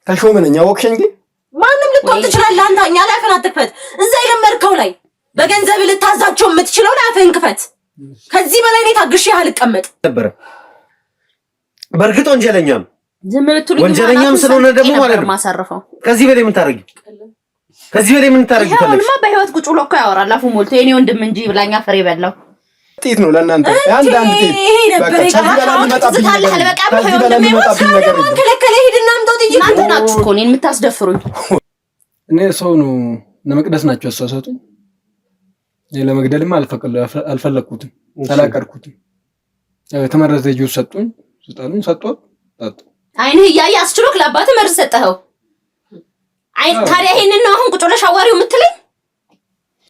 ተሾመ ነኝ አወቅሽኝ ግን ማንም ልትሆን ትችላለህ አንተ እኛ ላይ አፍህን አትክፈት እዛ የለመድከው ላይ በገንዘብ ልታዛቸው የምትችለው ላይ አፍህን ክፈት ከዚህ በላይ እኔ ታግሼ አልቀመጥ ነበር በርግጥ ወንጀለኛም ዝም ብትሉኝ ወንጀለኛም ስለሆነ ደግሞ ማለት ነው ከዚህ በላይ ምን ታረጊ ከዚህ በላይ ምን ታረጊ ታለሽ በህይወት ቁጭ ብሎ እኮ ያወራል አፉ ሞልቶ የኔ ወንድም እንጂ ብላኛ ፍሬ በላው ጥይት ነው ለእናንተ አንድ ጤት በቃ ከዚህ በላይ መጣብኝ ነገር ከለከለ ሄድና አምጣው ጥይት እናንተ ናችሁ እኮ እኔን የምታስደፍሩኝ እኔ ሰው ነው ለመቅደስ ናቸው አሳሳቱኝ ለመግደልም አልፈለኩትም ተላቀርኩትም የተመረዘ ጁስ ሰጡኝ ስጣሉኝ ሰጥቷት ታጡ አይንህ ያያ አስችሎክ ለአባተ መርዝ ሰጠኸው አይ ታዲያ ይሄንን ነው አሁን ቁጭ ብለሽ አዋሪው የምትለኝ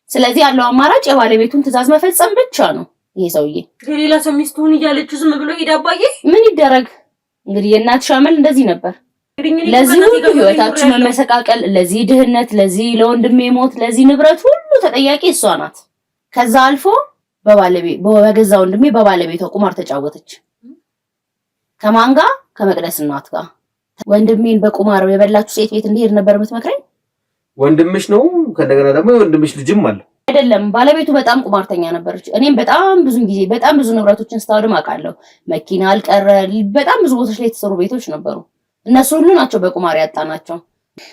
ስለዚህ ያለው አማራጭ የባለቤቱን ትዕዛዝ መፈጸም ብቻ ነው ይሄ ሰውዬ ሌላ ሰው ሚስቱን ይያለች ዝም ብሎ ሄዳባዬ ምን ይደረግ እንግዲህ የእናት ሻመል እንደዚህ ነበር ለዚህ ሁሉ ህይወታችሁ መመሰቃቀል ለዚህ ድህነት ለዚህ ለወንድሜ ሞት ለዚህ ንብረት ሁሉ ተጠያቂ እሷ ናት ከዛ አልፎ በገዛ ወንድሜ በባለቤቷ ቁማር ተጫወተች ከማን ጋር ከመቅደስ እናት ጋር ወንድሜን በቁማር የበላችሁ ሴት ቤት እንዲሄድ ነበር የምትመክረኝ ወንድምሽ ነው ከነገና ደግሞ የወንድምሽ ልጅም አለ አይደለም ባለቤቱ በጣም ቁማርተኛ ነበረች እኔም በጣም ብዙ ጊዜ በጣም ብዙ ንብረቶችን ስታወድም አውቃለሁ መኪና አልቀረ በጣም ብዙ ቦታዎች ላይ የተሰሩ ቤቶች ነበሩ እነሱ ሁሉ ናቸው በቁማር ያጣናቸው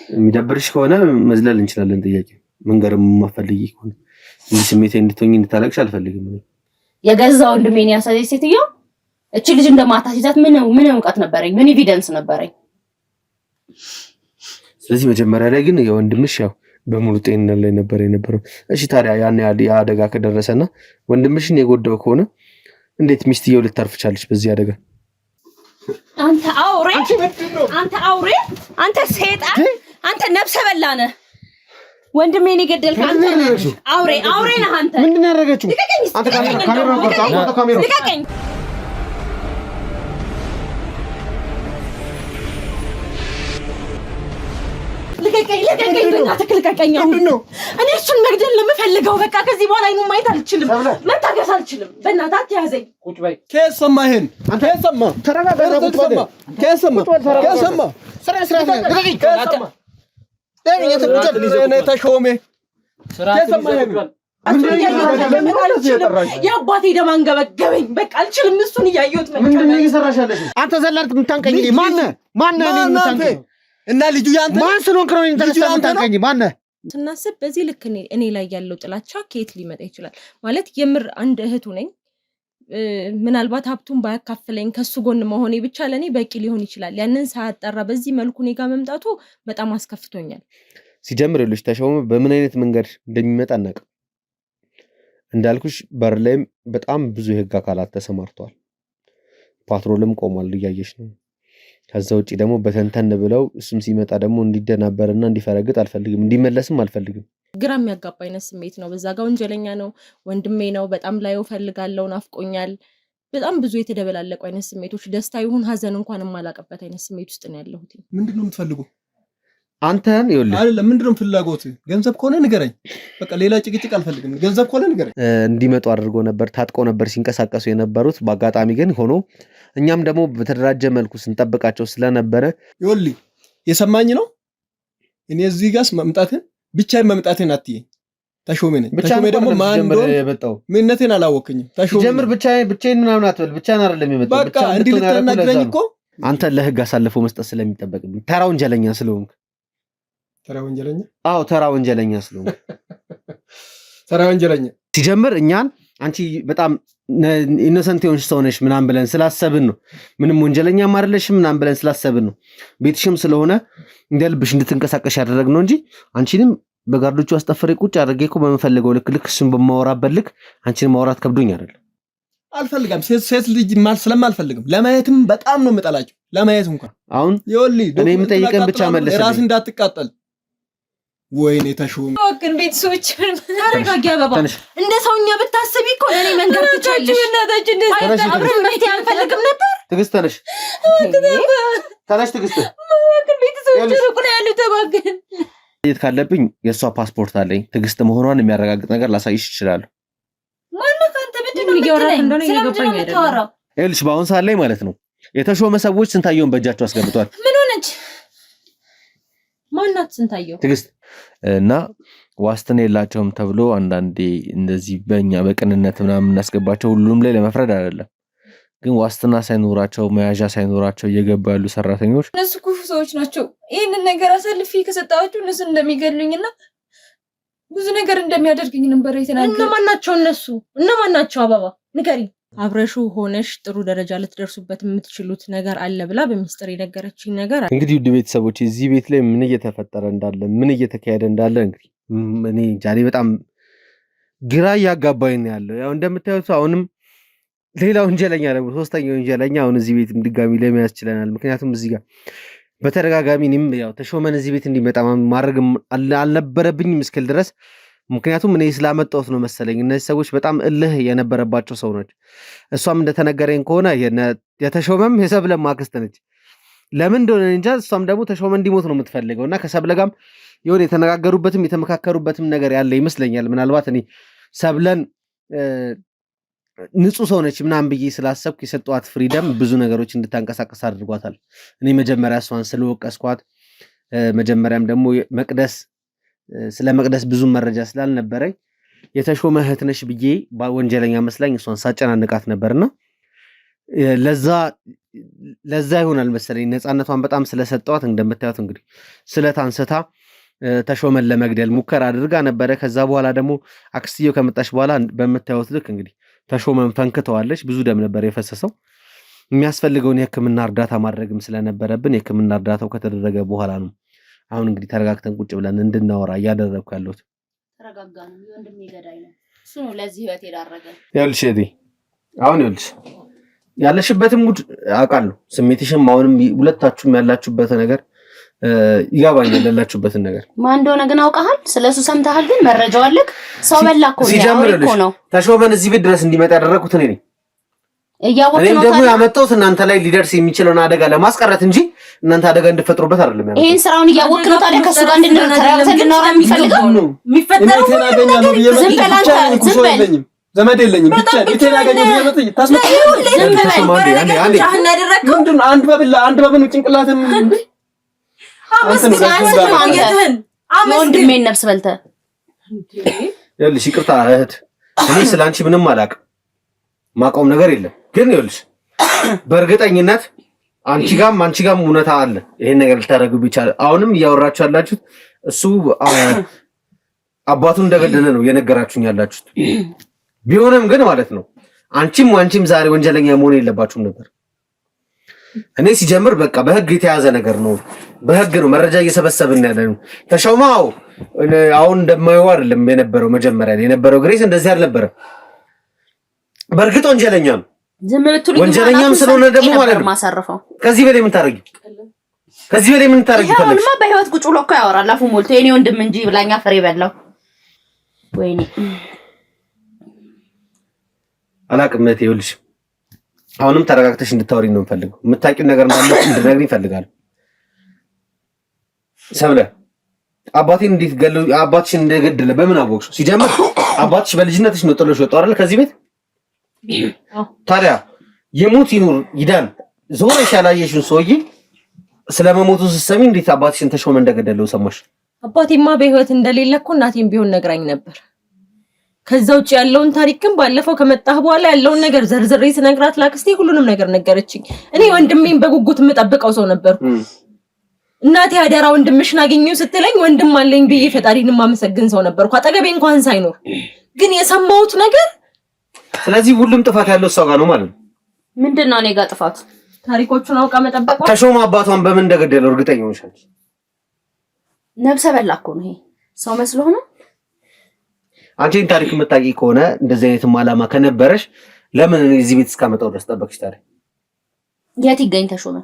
የሚደብርሽ ከሆነ መዝለል እንችላለን ጥያቄ መንገርም ማፈልጊ ከሆነ እንዲህ ስሜቴ እንድትሆኝ እንድታለቅሽ አልፈልግም የገዛ ወንድሜን ያሳየች ሴትዮ እቺ ልጅ እንደማታሲዛት ምን እውቀት ነበረኝ ምን ኤቪደንስ ነበረኝ ስለዚህ መጀመሪያ ላይ ግን የወንድምሽ ያው በሙሉ ጤንነት ላይ ነበር የነበረው እሺ ታዲያ ያን አደጋ ከደረሰና ወንድምሽን የጎዳው ከሆነ እንዴት ሚስትየው ልታርፍቻለች በዚህ አደጋ አንተ አውሬ አንተ ሰይጣን አንተ ነፍሰ በላነ ወንድሜን ይገደልክ አንተ አውሬ ነህ አንተ ምንድነው ያደረገችው አንተ ካሜራ ልቀቀኝ ልቀቀኝ ልቀቀኝ ምንድነው እኔ እሱን መግደል ነው የምፈልገው በቃ ከዚህ በኋላ አይኑ ማየት አልችልም መታገስ አልችልም በእናትህ አትያዘኝ ቁጭ በይ ከሰማህን ከሰማ ተረጋጋ ቁጭ በይ ከሰማ ስራ ልቀቀኝ ከሰማ እኔ ተሾሜ ከሰማህን የአባቴ ደም አንገበገበኝ በቃ አልችልም እሱን እያየሁት ምንድነው እየሰራሻለሽ አንተ ዘላልክ የምታንቀኝ ማን እኔ የምታንቀኝ እና ልጁ ያንተ ማን ስለሆንክ ነው ኢንተረስት የምታንቀኝ ማን ስናስብ በዚህ ልክ እኔ ላይ ያለው ጥላቻ ከየት ሊመጣ ይችላል ማለት የምር አንድ እህቱ ነኝ ምናልባት ሀብቱን ባያካፍለኝ ከሱ ጎን መሆኔ ብቻ ለኔ በቂ ሊሆን ይችላል ያንን ሳያጣራ በዚህ መልኩ እኔ ጋር መምጣቱ በጣም አስከፍቶኛል ሲጀምርልሽ ተሾመ በምን አይነት መንገድ እንደሚመጣ እናቀ እንዳልኩሽ በር ላይም በጣም ብዙ የህግ አካላት ተሰማርተዋል ፓትሮልም ቆሟል እያየሽ ነው ከዛ ውጪ ደግሞ በተንተን ብለው እሱም ሲመጣ ደግሞ እንዲደናበርና እንዲፈረግጥ አልፈልግም እንዲመለስም አልፈልግም ግራ የሚያጋባ አይነት ስሜት ነው በዛ ጋር ወንጀለኛ ነው ወንድሜ ነው በጣም ላይው ፈልጋለሁ ናፍቆኛል በጣም ብዙ የተደበላለቁ አይነት ስሜቶች ደስታ ይሁን ሀዘን እንኳን የማላቀበት አይነት ስሜት ውስጥ ነው ያለሁት ምንድነው የምትፈልገው አንተን ይኸውልህ አይደለም ምንድነው ፍላጎት ገንዘብ ከሆነ ንገረኝ በቃ ሌላ ጭቅጭቅ አልፈልግም ገንዘብ ከሆነ ንገረኝ እንዲመጡ አድርጎ ነበር ታጥቀው ነበር ሲንቀሳቀሱ የነበሩት በአጋጣሚ ግን ሆኖ እኛም ደግሞ በተደራጀ መልኩ ስንጠብቃቸው ስለነበረ ይኸውልህ የሰማኝ ነው እኔ እዚህ ጋር መምጣቴን አትየኝ ተሾሜ ነኝ ተሾሜ ደግሞ ማን እንደሆነ የመጣው ምንነቴን አላወቅኝም ተሾሜ ጀምር ብቻዬን ምናምን አትበል ብቻዬን አይደለም የመጣው በቃ እንድትናገረኝ እኮ አንተ ለህግ አሳልፎ መስጠት ስለሚጠበቅብኝ ተራ ወንጀለኛ ስለሆንክ ተራ ወንጀለኛ አዎ ተራ ወንጀለኛ ስለሆንክ ተራ ወንጀለኛ ሲጀምር እኛን አንቺ በጣም ኢኖሰንት የሆንሽ ሰው ነሽ ምናምን ብለን ስላሰብን ነው ምንም ወንጀለኛ ማርለሽም ምናምን ብለን ስላሰብን ነው ቤትሽም ስለሆነ እንደልብሽ እንድትንቀሳቀሽ ያደረግነው እንጂ አንቺንም በጋርዶቹ አስጠፈሬ ቁጭ አድርጌ እኮ በመፈልገው ልክ እሱን በማወራበት ልክ አንቺን ማውራት ከብዶኝ አይደል አልፈልግም ሴት ልጅ ስለማልፈልግም ለማየትም በጣም ነው የምጠላቸው ለማየት እንኳን አሁን ይኸውልህ እኔ የምጠይቀን ብቻ መልስ ራስ እንዳትቃጠል ወይኔ ተሾመ ወክን ቤተሰቦች አረጋጊ አበባ እንደ ሰውኛ ብታስቢ እኮ ለኔ መንገር ትችላለሽ አብረን መሄድ አንፈልግም ነበር ትግስት ተነሽ ትግስት ወክን ቤተሰቦች ሩቅ ነው ያሉት ተባገን የት ካለብኝ የሷ ፓስፖርት አለኝ ትግስት መሆኗን የሚያረጋግጥ ነገር ላሳይሽ ይችላል ማነው ካንተ ምንድነው የሚገርም እንደሆነ እየገባኝ አይደለም ይኸውልሽ በአሁን ሰዓት ላይ ማለት ነው የተሾመ ሰዎች ስንታየውን በእጃቸው አስገብቷል ምን ሆነች ማናት ስንታየው ትግስት እና ዋስትና የላቸውም ተብሎ አንዳንዴ እንደዚህ በእኛ በቅንነት ምናምን እናስገባቸው ሁሉም ላይ ለመፍረድ አይደለም። ግን ዋስትና ሳይኖራቸው መያዣ ሳይኖራቸው እየገቡ ያሉ ሰራተኞች እነሱ ክፉ ሰዎች ናቸው። ይህንን ነገር አሳልፌ ከሰጣችሁ እነሱ እንደሚገድሉኝና ብዙ ነገር እንደሚያደርግኝ ነበር የተናገሩት። እነማን ናቸው እነሱ? እነማን ናቸው? አበባ ንገሪኝ። አብረሹ ሆነሽ ጥሩ ደረጃ ልትደርሱበት የምትችሉት ነገር አለ ብላ በሚስጥር የነገረችኝ ነገር አለ። እንግዲህ ውድ ቤተሰቦች እዚህ ቤት ላይ ምን እየተፈጠረ እንዳለ ምን እየተካሄደ እንዳለ እንግዲህ እኔ ዛሬ በጣም ግራ እያጋባኝ ነው ያለው። ያው እንደምታዩት አሁንም ሌላ ወንጀለኛ ደግሞ ሶስተኛ ወንጀለኛ አሁን እዚህ ቤት ድጋሚ ለመያዝ ችለናል። ምክንያቱም እዚህ ጋር በተደጋጋሚ እኔም ያው ተሾመን እዚህ ቤት እንዲመጣ ማድረግ አልነበረብኝም እስክል ድረስ ምክንያቱም እኔ ስላመጣሁት ነው መሰለኝ። እነዚህ ሰዎች በጣም እልህ የነበረባቸው ሰው ናቸው። እሷም እንደተነገረኝ ከሆነ የተሾመም የሰብለ ማክስት ነች። ለምን እንደሆነ እንጃ። እሷም ደግሞ ተሾመ እንዲሞት ነው የምትፈልገው እና ከሰብለ ጋርም የሆነ የተነጋገሩበትም የተመካከሩበትም ነገር ያለ ይመስለኛል። ምናልባት እኔ ሰብለን ንጹህ ሰው ነች ምናምን ብዬ ስላሰብኩ የሰጧት ፍሪደም ብዙ ነገሮች እንድታንቀሳቀስ አድርጓታል። እኔ መጀመሪያ እሷን ስለወቀስኳት መጀመሪያም ደግሞ መቅደስ ስለ መቅደስ ብዙ መረጃ ስላልነበረኝ የተሾመ እህት ነሽ ብዬ ወንጀለኛ መስላኝ እሷን ሳጨናንቃት ነበርና ለዛ ይሆናል መሰለኝ ነፃነቷን በጣም ስለሰጠዋት እንደምታዩት እንግዲህ ስለት አንስታ ተሾመን ለመግደል ሙከራ አድርጋ ነበረ። ከዛ በኋላ ደግሞ አክስትየው ከመጣች በኋላ በምታዩት ልክ እንግዲህ ተሾመን ፈንክተዋለች። ብዙ ደም ነበር የፈሰሰው። የሚያስፈልገውን የሕክምና እርዳታ ማድረግም ስለነበረብን የሕክምና እርዳታው ከተደረገ በኋላ ነው አሁን እንግዲህ ተረጋግተን ቁጭ ብለን እንድናወራ እያደረግኩ ያለሁት። ተረጋጋ ነው ወንድሜ ገዳይ ነው እሱ ነው ለዚህ ህይወት የዳረገ። ይኸውልሽ እቴ አሁን ይኸውልሽ ያለሽበትም ጉድ አውቃለሁ። ስሜትሽም አሁንም ሁለታችሁም ያላችሁበት ነገር ይጋባኛል። ያላችሁበትን ነገር ማን እንደሆነ ግን አውቃሃል። ስለሱ ሰምተሃል። ግን መረጃው አለክ። ሰው በላኮ ነው ተሾመን እዚህ ቤት ድረስ እንዲመጣ ያደረኩት እኔ ነኝ። እኔም ደግሞ ያመጣሁት እናንተ ላይ ሊደርስ የሚችለውን አደጋ ለማስቀረት እንጂ እናንተ አደጋ እንድፈጥሩበት አይደለም። ይሄን ስራውን እያወቅህ ነው ታዲያ ከሱ ጋር እንድንተራራ የሚፈልገው የሚፈጠረው ዘመድ የለኝም ብቻ የተናገኘው ይመጣ ታስመጣ አንድ በብን ጭንቅላትን ወንድሜን ነፍስ በልተህ ይኸውልሽ፣ ይቅርታ እህት፣ እኔ ስላንቺ ምንም አላውቅም፣ ማውቀውም ነገር የለም። ግን ይኸውልሽ በእርግጠኝነት አንቺ ጋም እውነታ አለ። ይሄን ነገር ልታደርጉ ይቻላል። አሁንም እያወራችሁ ያላችሁት እሱ አባቱን እንደገደለ ነው የነገራችሁኝ ያላችሁት። ቢሆንም ግን ማለት ነው አንቺም ዛሬ ወንጀለኛ መሆን የለባችሁም ነበር። እኔ ሲጀምር በቃ በህግ የተያዘ ነገር ነው። በህግ ነው መረጃ እየሰበሰብን ያለ ነው። ተሾመው አሁን እንደማይው አይደለም የነበረው። መጀመሪያ የነበረው ግሬስ እንደዚህ አልነበረም። በእርግጥ ወንጀለኛ ነው። ወንጀለኛም ስለሆነ ደግሞ ማለት ነው ማሳረፈው። ከዚህ በላይ ምን ታረጊ? ምን ታረጊ? ታለሽ በህይወት ቁጭ ብሎ እኮ ያወራል አፉ ሞልቶ። የኔ ወንድም እንጂ ብላኛ ፍሬ በላው። ወይኔ አላቅም። እህቴ ይኸውልሽ አሁንም ተረጋግተሽ እንድታወሪኝ ነው የምፈልገው። የምታውቂው ነገር እንዳለ እንድትነግሪኝ እፈልጋለሁ። ሰብለ አባቴን እንዴት ገለው አባትሽን እንደገደለ በምን አወቅሽ? ሲጀምር አባትሽ በልጅነትሽ ነው ጥሎሽ ወጣው አይደል ከዚህ ቤት? ታዲያ የሞት ይኑር ይዳን ዞረሽ ያላየሽውን ሰውዬ ስለመሞቱ ስትሰሚ እንዴት አባትሽን ተሾመ እንደገደለው ሰማሽ? አባቴማ በህይወት እንደሌለ እኮ እናቴም ቢሆን ነግራኝ ነበር። ከዛ ውጭ ያለውን ታሪክም ባለፈው ከመጣህ በኋላ ያለውን ነገር ዘርዝሬ ስነግራት ላክስቴ ሁሉንም ነገር ነገረችኝ። እኔ ወንድሜን በጉጉት የምጠብቀው ሰው ነበርኩ። እናቴ አደራ ወንድምሽን አገኘው ስትለኝ ወንድም አለኝ ብዬ ፈጣሪን ማመሰግን ሰው ነበርኩ አጠገቤ እንኳን ሳይኖር። ግን የሰማሁት ነገር ስለዚህ ሁሉም ጥፋት ያለው እሷ ጋር ነው ማለት ነው። ምንድነው እኔ ጋር ጥፋት? ታሪኮቹን አውቃ መጠበቅ። ተሾመ አባቷን በምን እንደገደለው እርግጠኛ ነሽ? ነብሰ በላ እኮ ነው ይሄ ሰው መስሎ ነው። አንቺን ታሪክ የምታውቂ ከሆነ እንደዚህ አይነት ማላማ ከነበረሽ ለምን እዚህ ቤት እስካመጣው ድረስ ጠበቅሽ? ታዲያ የት ይገኝ ተሾመ?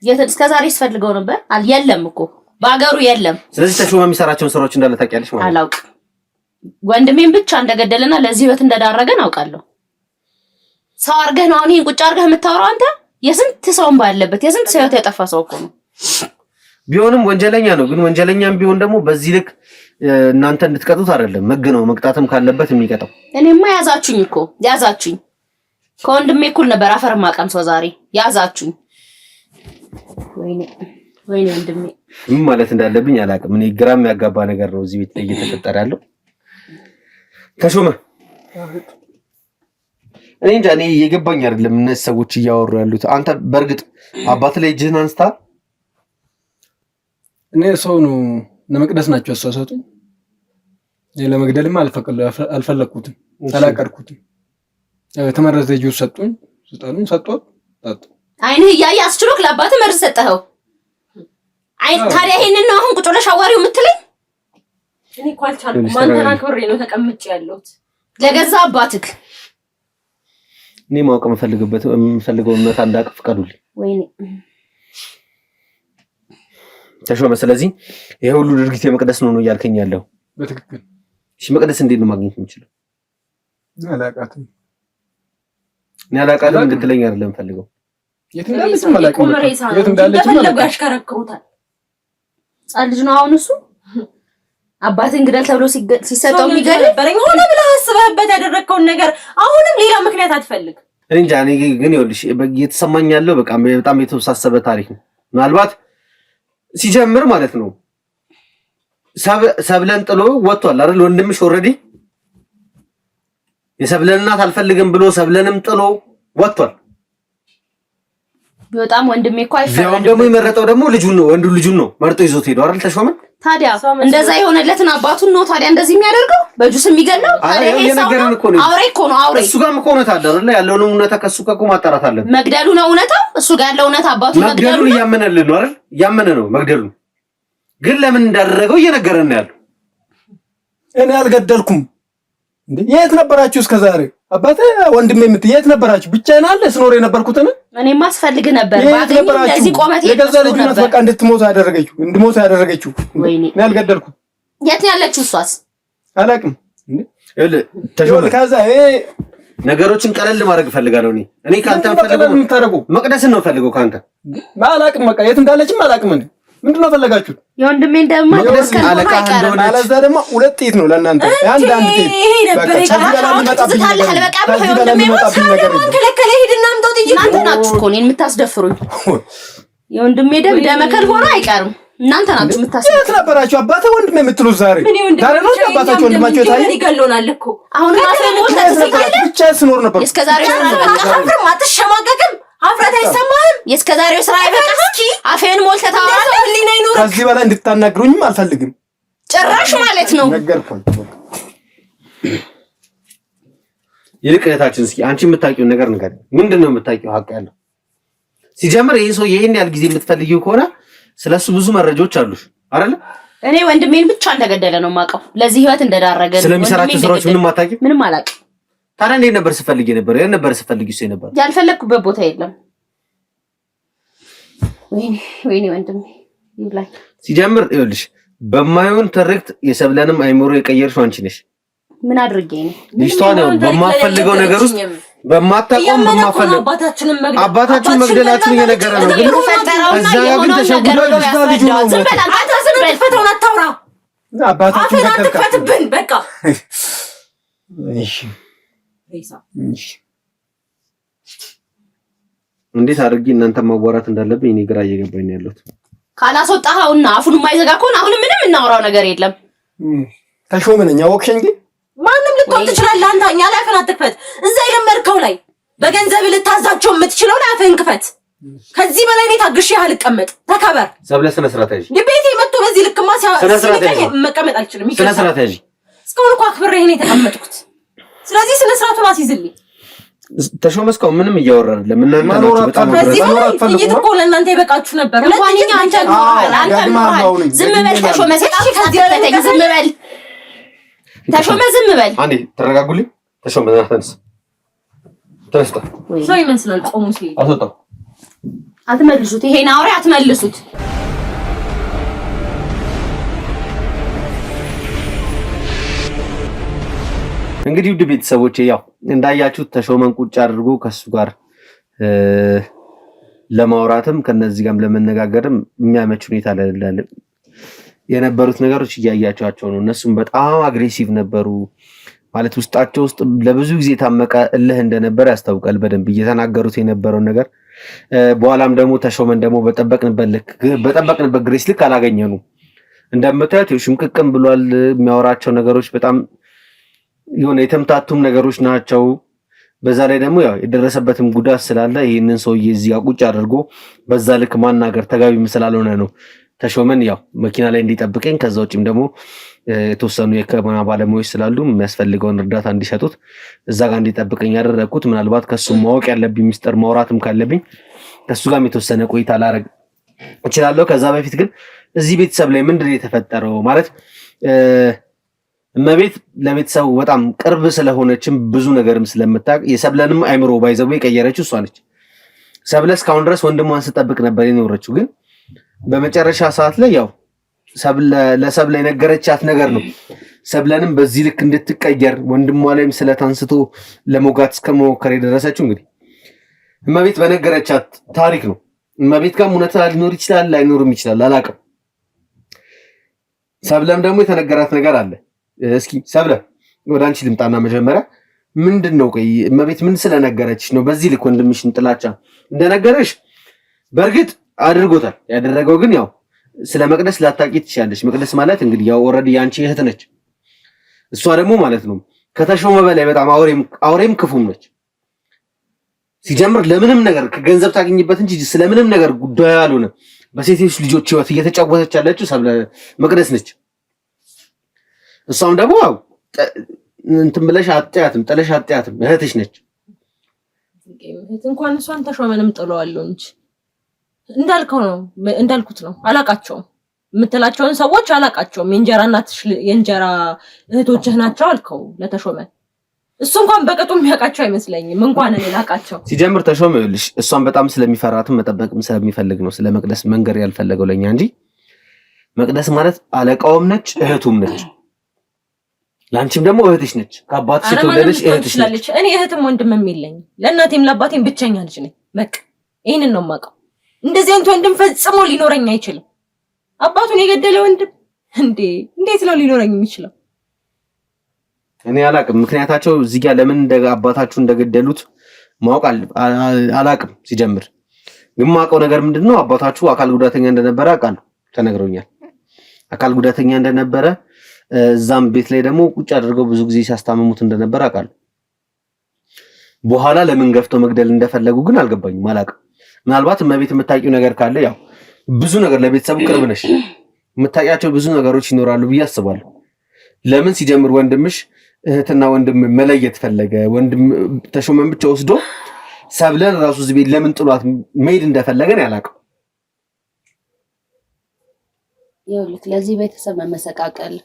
የት እስከዛሬ ስፈልገው ነበር የለም እኮ በአገሩ የለም። ስለዚህ ተሾመ የሚሰራቸውን ስራዎች እንዳለ ታውቂያለሽ ማለት ነው? አላውቅም። ወንድሜን ብቻ እንደገደለና ለዚህ ህይወት እንደዳረገን አውቃለሁ። ሰው አርገህ ነው አሁን ይሄን ቁጭ አርገህ የምታወራው አንተ? የስንት ሰውን ባለበት የስንት ሰው ህይወት ያጠፋ ሰው እኮ ነው። ቢሆንም ወንጀለኛ ነው። ግን ወንጀለኛም ቢሆን ደግሞ በዚህ ልክ እናንተ እንድትቀጡት አይደለም። መግነው መቅጣትም ካለበት የሚቀጣው። እኔማ ያዛችሁኝ እኮ ያዛችሁኝ። ከወንድሜ እኩል ነበር አፈር ማቀም ሰው ዛሬ ያዛችሁኝ። ወይኔ ወንድሜ ምን ማለት እንዳለብኝ አላውቅም። እኔ ግራም ያጋባ ነገር ነው እዚህ ቤት ላይ እየተፈጠረ ያለው። ተሾመ እኔ እንጃ እኔ የገባኝ አይደለም እነዚህ ሰዎች እያወሩ ያሉት። አንተ በእርግጥ አባት ላይ እጅህን አንስታል? እኔ ሰው ነው ለመቅደስ ናቸው ያሳሳቱኝ። ለመግደልም አልፈለኩትም፣ አላቀርኩትም። የተመረዘ ጁስ ሰጡኝ፣ ስጣሉኝ፣ ሰጥቶት ጠጡ። አይንህ እያየ አስችሎክ ለአባትህ መርዝ ሰጠኸው። ታዲያ ይሄንን ነው አሁን ቁጭ ብለሽ አዋሪው የምትለኝ? እኔ እኮ አልቻልኩም። አንተን አክብሬ ነው ተቀምጬ ያለሁት ለገዛ አባትህ። እኔ ማወቅ የምፈልገው እውነት እንዳውቅ ፍቀዱልኝ። ወይኔ ተሾመ፣ ስለዚህ ይሄ ሁሉ ድርጊት የመቅደስ ነው እያልከኝ ያለው? በትክክል። እሺ መቅደስ እንዴት ነው ማግኘት የምችለው? አላውቃትም። እኔ አላውቃትም እንድትለኝ አይደለም ፈልገው። የት እንዳለች አላውቅም። የት እንዳለች ፈለገው ያሽከረክሩታል። ጻል ልጅ ነው አሁን እሱ። አባትን ግደል ተብሎ ሲሰጠው የሚገል ነበረኝ ሆነ ብለህ አስበህበት ያደረግከውን ነገር አሁንም ሌላ ምክንያት አትፈልግ። እኔ እንጃ። እኔ ግን ይኸውልሽ እየተሰማኝ ያለው በቃ በጣም የተወሳሰበ ታሪክ ነው። ምናልባት ሲጀምር ማለት ነው ሰብለን ጥሎ ወጥቷል አይደል? ወንድምሽ ኦልሬዲ የሰብለን እናት አልፈልግም ብሎ ሰብለንም ጥሎ ወጥቷል። በጣም ወንድሜ እኮ አይፈልግም። ደግሞ የመረጠው ደግሞ ልጁን ነው፣ ወንዱ ልጁን ነው መርጦ ይዞት ሄዶ አይደል? ተሾመን ታዲያ እንደዛ የሆነለትን አባቱን ነው ታዲያ እንደዚህ የሚያደርገው በጁስ የሚገለው? ታዲያ ይሄ ሰው አውሬ እኮ ነው። አውሬ እሱ ጋርም እኮ እውነት አለ አይደል? ያለውን እውነታ ከሱ ጋር እኮ ማጣራት አለብን። መግደሉ ነው እውነታው። እሱ ጋር ያለው እውነታ አባቱ መግደሉን እያመነልን ነው አይደል? እያመነ ነው መግደሉን። ግን ለምን እንዳደረገው እየነገረን ነው ያለው። እኔ አልገደልኩም እንዴ? የት ነበራችሁ እስከዛሬ? አባቴ ወንድሜ የት ነበራችሁ? ብቻዬን አለ ስኖር የነበርኩትን እኔም ማስፈልግ ነበር ባገኝ እንደዚህ ቆመት የገዛ ልጅ ናት በቃ እንድትሞት ያደረገችው እኔ አልገደልኩም። የት ያለችው እሷስ? አላውቅም እንዴ ተሾመ ከዛ ነገሮችን ቀለል ማድረግ ፈልጋለሁ። እኔ ካንተ ፈልገው መቅደስን ነው ፈልገው ካንተ አላውቅም። በቃ የት እንዳለችም አላውቅም። እንዴ ምንድነው ፈለጋችሁ? የወንድሜ እንደማይደርስ አለቃ እንደሆነ አለዛ ደግሞ ሁለት ጥይት ነው ለእናንተ አንድ ጥይት በቃ ከዚህ በላይ መጣብኝ ነገር ከለከለ ሂድና አምጣው ጥይት። እናንተ ናችሁ እኮ እኔን የምታስደፍሩኝ። የወንድሜ ደም ደመከል ሆኖ አይቀርም። እናንተ ናችሁ የምታስደፍሩኝ። የት ነበራችሁ? አባቴ ወንድሜ የምትሉት ዛሬ ነው አባታችሁ ወንድማችሁ የታየ ይገሎናል እኮ አሁን ብቻ ስኖር ነበር። እስከዛሬ አፍረም አትሸማቀቅም። አፍረት አይሰማህም? የእስከዛሬው ስራ አይበቃም? አፌን ሞልተህ ታወራለህ። ከዚህ በላይ እንድታናግሩኝም አልፈልግም ጭራሽ ማለት ነው። ነገርኩኝ። ይልቅ እህታችን እስኪ አንቺ የምታውቂው ነገር ንገሪኝ። ምንድነው የምታውቂው ሀቅ ያለው? ሲጀምር ይሄ ሰው ይሄን ያህል ጊዜ የምትፈልጊው ከሆነ ስለሱ ብዙ መረጃዎች አሉሽ አይደል? እኔ ወንድሜን ብቻ እንደገደለ ነው የማውቀው። ለዚህ ህይወት እንደዳረገ ስለሚሰራቸው ስራዎች ምንም አታውቂም? ምንም አላውቅም። ታዲያ እንዴት ነበር ስፈልግ ነበር? ያን ነበር ስፈልግ እሱ ነበር። ያልፈለግኩበት ቦታ የለም። ወይኔ ወንድሜ ይብላኝ። ሲጀምር ይኸውልሽ በማይሆን ትርክት የሰብለንም አይምሮ የቀየርሽው አንቺ ነሽ። ምን አድርጌ ነው? ልጅቷ ነው በማፈልገው ነገር ውስጥ በማታቆም በማፈልገው አባታችሁን መግደላችሁን እየነገረ ነው። ግን እዛ ግን ተሸጉዶ ልጅ ነው። ዝም በል አንተ፣ ዝም በል ፈተውን አታውራ። አባታችሁን አትፈትብን በቃ። እሺ እንዴት አድርጌ እናንተ ማዋራት እንዳለብኝ እኔ ግራ እየገባኝ ነው ያለሁት። ካላስወጣኸውና አፉን የማይዘጋ ከሆነ አሁን ምንም እናወራው ነገር የለም። ተሾመ ነኝ አወቅሽኝ። ግን ማንም ልትሆን ትችላለህ አንተ። እኛ ላይ አፍህን አትክፈት። እዛ የለመድከው ላይ በገንዘብ ልታዛቸው የምትችለው ላይ አፍህን ክፈት። ከዚህ በላይ እኔ ታግሼ አልቀመጥ። ተከበር። ሰብለ ስነ ስርዓት ያዥ። ቤቴ መጥቶ በዚህ ልክማ መቀመጥ አልችልም። ስነ ስርዓት ያዥ። እስካሁን እኮ አክብሬ ነው የተቀመጥኩት። ስለዚህ ስነ ስርዓቱን አስይዝልኝ። ተሾመ እስካሁን ምንም እያወራ አይደለም። እናንተ ናችሁ በጣም ጥይት እኮ ለእናንተ ይበቃችሁ ነበር። ለማንኛውም አንተ ዝም በል ተሾመ። ዝም በል ተሾመ፣ ዝም በል። አንዴ ተረጋጉልኝ። ተሾመ ተነስታ ሰው ይመስላል ቆሙ ሲል አትወጣው። አትመልሱት፣ ይሄን አውሬ አትመልሱት። እንግዲህ ውድ ቤተሰቦቼ ያው እንዳያችሁት ተሾመን ቁጭ አድርጎ ከሱ ጋር ለማውራትም ከነዚህ ጋርም ለመነጋገርም የሚያመች ሁኔታ ላይ የነበሩት ነገሮች እያያቸዋቸው ነው። እነሱም በጣም አግሬሲቭ ነበሩ ማለት ውስጣቸው ውስጥ ለብዙ ጊዜ ታመቀ እልህ እንደነበር ያስታውቃል። በደንብ እየተናገሩት የነበረው ነገር በኋላም ደግሞ ተሾመን ደግሞ በጠበቅንበት ግሬስ ልክ አላገኘነውም። እንደምታዩት ሽምቅቅም ብሏል። የሚያወራቸው ነገሮች በጣም የሆነ የተምታቱም ነገሮች ናቸው። በዛ ላይ ደግሞ ያው የደረሰበትም ጉዳት ስላለ ይህንን ሰውዬ እዚህ ጋር ቁጭ አድርጎ በዛ ልክ ማናገር ተገቢም ስላልሆነ ነው ተሾመን ያው መኪና ላይ እንዲጠብቀኝ ከዛ ውጭም ደግሞ የተወሰኑ የሕክምና ባለሙያዎች ስላሉ የሚያስፈልገውን እርዳታ እንዲሰጡት እዛ ጋር እንዲጠብቀኝ ያደረግኩት። ምናልባት ከሱ ማወቅ ያለብኝ ሚስጥር ማውራትም ካለብኝ ከሱ ጋርም የተወሰነ ቆይታ ላደርግ እችላለሁ። ከዛ በፊት ግን እዚህ ቤተሰብ ላይ ምንድን ነው የተፈጠረው ማለት እመቤት ለቤተሰቡ በጣም ቅርብ ስለሆነችም ብዙ ነገርም ስለምታውቅ የሰብለንም አይምሮ ባይዘው የቀየረችው እሷ ነች። ሰብለ እስካሁን ድረስ ወንድሟን ስጠብቅ ነበር የኖረችው። ግን በመጨረሻ ሰዓት ላይ ያው ለሰብለ የነገረቻት ነገር ነው ሰብለንም በዚህ ልክ እንድትቀየር ወንድሟ ላይም ስለታንስቶ ለሞጋት እስከመሞከር የደረሰችው እንግዲህ እመቤት በነገረቻት ታሪክ ነው። እመቤት ጋር እውነት ሊኖር ይችላል ላይኖርም ይችላል አላውቅም። ሰብለም ደግሞ የተነገራት ነገር አለ። እስኪ ሰብለ ወደ አንቺ ልምጣና መጀመሪያ ምንድን ነው ቆይ እመቤት ምን ስለነገረችሽ ነው በዚህ ልክ ወንድምሽን ጥላቻ እንደነገረሽ? በእርግጥ አድርጎታል። ያደረገው ግን ያው ስለ መቅደስ ላታቂ ትችያለሽ። መቅደስ ማለት እንግዲህ ያው ኦልሬዲ ያንቺ እህት ነች። እሷ ደግሞ ማለት ነው ከተሾመ በላይ በጣም አውሬም ክፉም ነች። ሲጀምር ለምንም ነገር ከገንዘብ ታገኝበት እንጂ ስለምንም ነገር ጉዳዩ ያልሆነ በሴቶች ልጆች ህይወት እየተጫወተች ያለችው ሰብለ መቅደስ ነች። እሷም ደግሞ እንትን ብለሽ አጥያትም ጥለሽ አጥያትም እህትሽ ነች። እንኳን እሷን ተሾመንም ጥለዋለሁ እንጂ እንዳልኩት ነው። አላቃቸውም የምትላቸውን ሰዎች አላቃቸውም። የእንጀራ እናትሽ የእንጀራ እህቶችህ ናቸው አልከው ለተሾመ። እሱ እንኳን በቅጡ የሚያውቃቸው አይመስለኝም። እንኳን እኔ ላቃቸው። ሲጀምር ተሾመ ይኸውልሽ እሷን በጣም ስለሚፈራትም መጠበቅም ስለሚፈልግ ነው ስለ መቅደስ መንገር ያልፈለገው ለኛ እንጂ መቅደስ ማለት አለቃውም ነች እህቱም ነች። ላንቺም ደግሞ እህትሽ ነች። ከአባትሽ የተወለደች እህትሽ ነች። እኔ እህትም ወንድምም የለኝም። ለእናቴም ለአባቴም ብቸኛ ልጅ ነኝ። በቃ ይሄንን ነው የማውቀው። እንደዚህ አይነት ወንድም ፈጽሞ ሊኖረኝ አይችልም። አባቱን የገደለ ወንድም እንዴት ነው ሊኖረኝ የሚችለው? እኔ አላቅም። ምክንያታቸው እዚህ ጋር ለምን አባታችሁ እንደገደሉት ማወቅ አላቅም። ሲጀምር ግን ማውቀው ነገር ምንድነው አባታችሁ አካል ጉዳተኛ እንደነበረ አውቃለሁ፣ ተነግሮኛል። አካል ጉዳተኛ እንደነበረ እዛም ቤት ላይ ደግሞ ቁጭ አድርገው ብዙ ጊዜ ሲያስታምሙት እንደነበረ አውቃለሁ። በኋላ ለምን ገፍተው መግደል እንደፈለጉ ግን አልገባኝም፣ አላቅም። ምናልባት እመቤት የምታውቂው ነገር ካለ ያው ብዙ ነገር ለቤተሰቡ ቅርብ ነሽ፣ የምታውቂያቸው ብዙ ነገሮች ይኖራሉ ብዬ አስባለሁ። ለምን ሲጀምር ወንድምሽ እህትና ወንድም መለየት ፈለገ? ወንድም ተሾመን ብቻ ወስዶ ሰብለን ራሱ እዚህ ቤት ለምን ጥሏት መሄድ እንደፈለገ ነው ያላቀው። ይኸውልህ ለዚህ ቤተሰብ መመሰቃቀል፣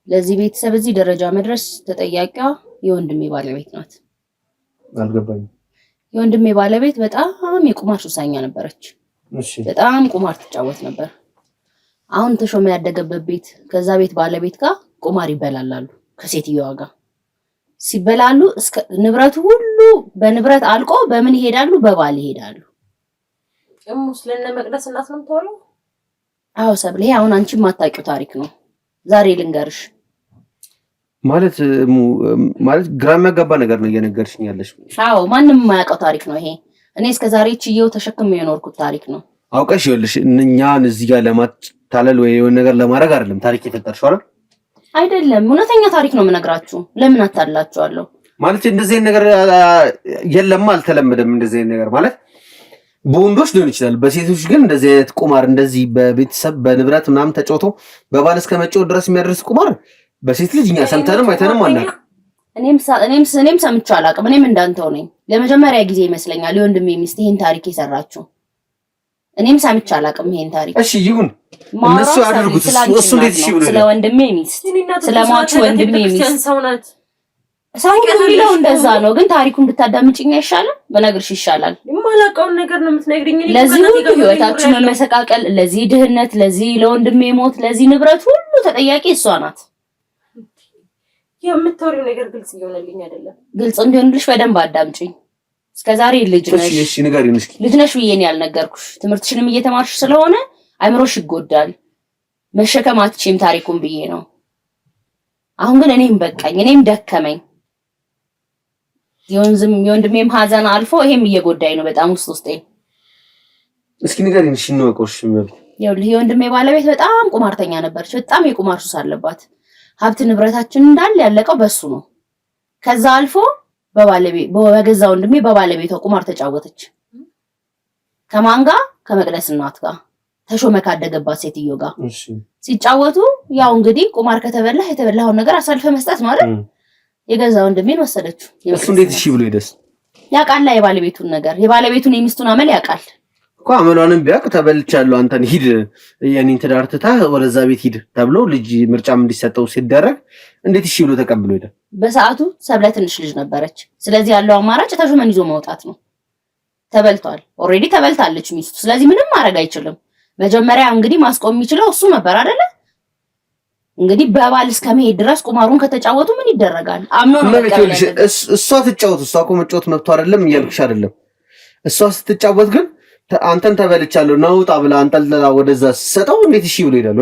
ለዚህ ቤተሰብ እዚህ ደረጃ መድረስ ተጠያቂዋ የወንድሜ ባለቤት ናት። አልገባኝም። የወንድሜ ባለቤት በጣም የቁማር ሱሰኛ ነበረች። በጣም ቁማር ትጫወት ነበር። አሁን ተሾመ ያደገበት ቤት ከዛ ቤት ባለቤት ጋር ቁማር ይበላላሉ። ከሴትዮዋ ጋር ሲበላሉ እስከ ንብረቱ ሁሉ በንብረት አልቆ በምን ይሄዳሉ? በባል ይሄዳሉ። ሙስሊም ለመቅደስ እናት ነው የምታወራው? አዎ ሰብለ፣ ይሄ አሁን አንቺ የማታውቂው ታሪክ ነው። ዛሬ ልንገርሽ። ማለት ግራ የሚያጋባ ነገር ነው እየነገርሽኝ ያለሽ። አዎ ማንም የማያውቀው ታሪክ ነው ይሄ። እኔ እስከዛሬ ችዬው ተሸክሜ የኖርኩት ታሪክ ነው። አውቀሽ ይኸውልሽ እኛን እዚህ ጋር ለማታለል ወይ የሆነ ነገር ለማድረግ አይደለም ታሪክ የፈጠርሽው አይደል? አይደለም፣ እውነተኛ ታሪክ ነው የምነግራችሁ። ለምን አታላችኋለሁ? ማለት እንደዚህ አይነት ነገር የለም፣ አልተለመደም። እንደዚህ አይነት ነገር ማለት በወንዶች ሊሆን ይችላል፣ በሴቶች ግን እንደዚህ አይነት ቁማር እንደዚህ በቤተሰብ በንብረት ምናምን ተጫውቶ በባል እስከ መጫወት ድረስ የሚያደርስ ቁማር በሴት ልጅ እኛ ሰምተንም አይተንም አናውቅም። እኔም ሰምቼ አላውቅም። እኔም እንዳንተው ነኝ። ለመጀመሪያ ጊዜ ይመስለኛል የወንድሜ ሚስት ይሄን ታሪክ የሰራችው። እኔም ሰምቼ አላውቅም ይሄን ታሪክ። እሺ ይሁን፣ እነሱ ያደርጉት እሱ እንዴት እሺ ብሎ ስለ ወንድሜ ሚስት ስለማቹ ወንድሜ ሚስት ሰው የሚለው እንደዛ ነው። ግን ታሪኩን ብታዳምጪኝ አይሻልም? በነገርሽ ይሻላል። የማላውቀውን ነገር ነው የምትነግሪኝ። ለዚህ ሁሉ ህይወታችሁ መመሰቃቀል፣ ለዚህ ድህነት፣ ለዚህ ለወንድሜ ሞት፣ ለዚህ ንብረት ሁሉ ተጠያቂ እሷ ናት። የምታወሪው ነገር ግልጽ እየሆነልኝ አይደለም። ግልጽ እንዲሆንልሽ በደንብ አዳምጪኝ። እስከዛሬ ልጅ ነሽ፣ እሺ ንገሪኝ እስኪ። ልጅ ነሽ ብዬ ነው ያልነገርኩሽ። ትምህርትሽንም እየተማርሽ ስለሆነ አይምሮሽ ይጎዳል፣ መሸከም አትችይም ታሪኩን ብዬ ነው። አሁን ግን እኔም በቃኝ፣ እኔም ደከመኝ። የወንድሜም ሀዘን አልፎ ይሄም እየጎዳኝ ነው በጣም ውስጤ። እስኪ ንገሪኝ እሺ እንወቀውሽ መብት ይኸውልህ የወንድሜ ባለቤት በጣም ቁማርተኛ ነበረች። በጣም የቁማር ሱስ አለባት። ሀብት ንብረታችን እንዳለ ያለቀው በሱ ነው። ከዛ አልፎ በገዛ ወንድሜ በባለቤቷ ቁማር ተጫወተች። ከማን ጋር? ከመቅደስ እናት ጋር ተሾመ ካደገባት ሴትዮ ጋር ሲጫወቱ፣ ያው እንግዲህ ቁማር ከተበላህ የተበላውን ነገር አሳልፈ መስጠት ነው አይደል? የገዛ ወንድሜን ወሰደችው። እሱ እንዴት እሺ ብሎ ይደስ ያውቃል የባለቤቱን ነገር፣ የባለቤቱን የሚስቱን አመል ያውቃል እኮ። አመሏንም ቢያውቅ ተበልቻለሁ አንተን ሂድ የኔን ትዳር ትተህ ወደዛ ቤት ሂድ ተብሎ ልጅ ምርጫም እንዲሰጠው ሲደረግ እንዴት እሺ ብሎ ተቀብሎ ሄደ? በሰዓቱ ሰብለ ትንሽ ልጅ ነበረች። ስለዚህ ያለው አማራጭ ተሾመን ይዞ መውጣት ነው። ተበልቷል። ኦሬዲ ተበልታለች ሚስቱ። ስለዚህ ምንም ማድረግ አይችልም። መጀመሪያ እንግዲህ ማስቆም የሚችለው እሱ ነበር አይደለ? እንግዲህ በባል እስከመሄድ ድረስ ቁማሩን ከተጫወቱ ምን ይደረጋል? አምኖ ነው መቀበል። እሷ ትጫወት፣ እሷ እኮ መጫወት መብቷ አይደለም እያልኩሽ አይደለም። እሷ ስትጫወት ግን አንተን ተበልቻለሁ ናውጣ ብላ አንጠልጥላ ወደዛ ስትሰጠው እንዴት እሺ ብሎ ይላል?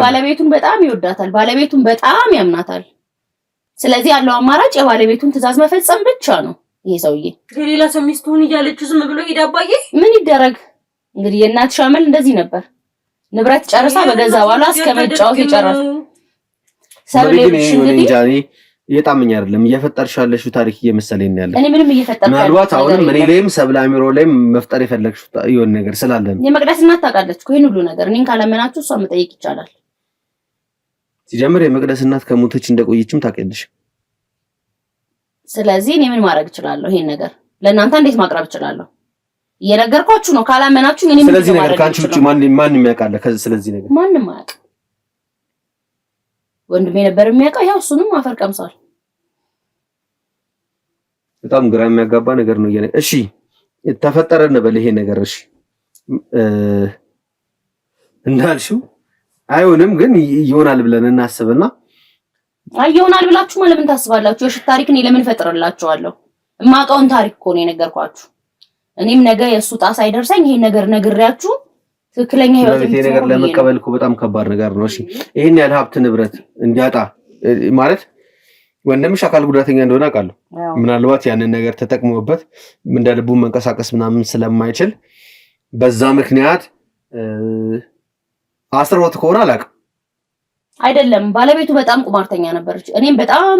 ባለቤቱን በጣም ይወዳታል፣ ባለቤቱን በጣም ያምናታል። ስለዚህ ያለው አማራጭ የባለቤቱን ትዕዛዝ መፈጸም ብቻ ነው። ይሄ ሰውዬ ሌላ ሰው ሚስቱን እያለችው ዝም ብሎ ሄዳ አባዬ ምን ይደረግ እንግዲህ። የእናትሽ አመል እንደዚህ ነበር። ንብረት ጨርሳ በገዛ ባሏ እስከመጫወት ይጨራል። ሰብሌሽ እንግዲህ እየጣመኝ አይደለም እየፈጠርሽ ያለሽው ታሪክ እየመሰለኝ ነው ያለው። እኔ ምንም እየፈጠርኩ ምናልባት አሁንም እኔ ላይም ሰብለ አሚሮ ላይም መፍጠር የፈለግሽው የሆነ ነገር ስላለ ነው። የመቅደስ እናት ታውቃለች እኮ ይሄን ሁሉ ነገር። እኔን ካላመናችሁ እሷ መጠየቅ ይቻላል። ሲጀምር የመቅደስ እናት ከሞተች እንደቆየችም ታውቂያለሽ። ስለዚህ እኔ ምን ማድረግ እችላለሁ? ይሄን ነገር ለእናንተ እንዴት ማቅረብ እችላለሁ? እየነገርኳችሁ ነው። ካላመናችሁ እኔ ምን ስለዚህ ነገር ካንቺ ውጪ ማንም ያውቃል? ስለዚህ ነገር ማንም አያውቅም። ወንድሜ ነበር የሚያውቀው። ያው እሱንም አፈር ቀምሷል። በጣም ግራ የሚያጋባ ነገር ነው። እሺ ተፈጠረ እንበል ይሄ ነገር እሺ እንዳልሽው አይሆንም፣ ግን ይሆናል ብለን እናስብና ይሆናል ብላችሁ ማለት ምን ታስባላችሁ? የሽት ታሪክ እኔ ለምን ፈጥርላችኋለሁ? የማውቀውን ታሪክ እኮ ነው የነገርኳችሁ። እኔም ነገ የእሱ ጣሳ አይደርሰኝ ይሄን ነገር ነግሬያችሁ ትክክለኛ ህይወት ይሄ ነገር ለመቀበል እኮ በጣም ከባድ ነገር ነው። እሺ ይሄን ያህል ሀብት ንብረት እንዲያጣ ማለት ወንድምሽ አካል ጉዳተኛ እንደሆነ አውቃለሁ። ምናልባት ያንን ነገር ተጠቅሞበት እንደ ልቡ መንቀሳቀስ ምናምን ስለማይችል በዛ ምክንያት አስሮት ከሆነ አላውቅም። አይደለም ባለቤቱ በጣም ቁማርተኛ ነበረች። እኔም በጣም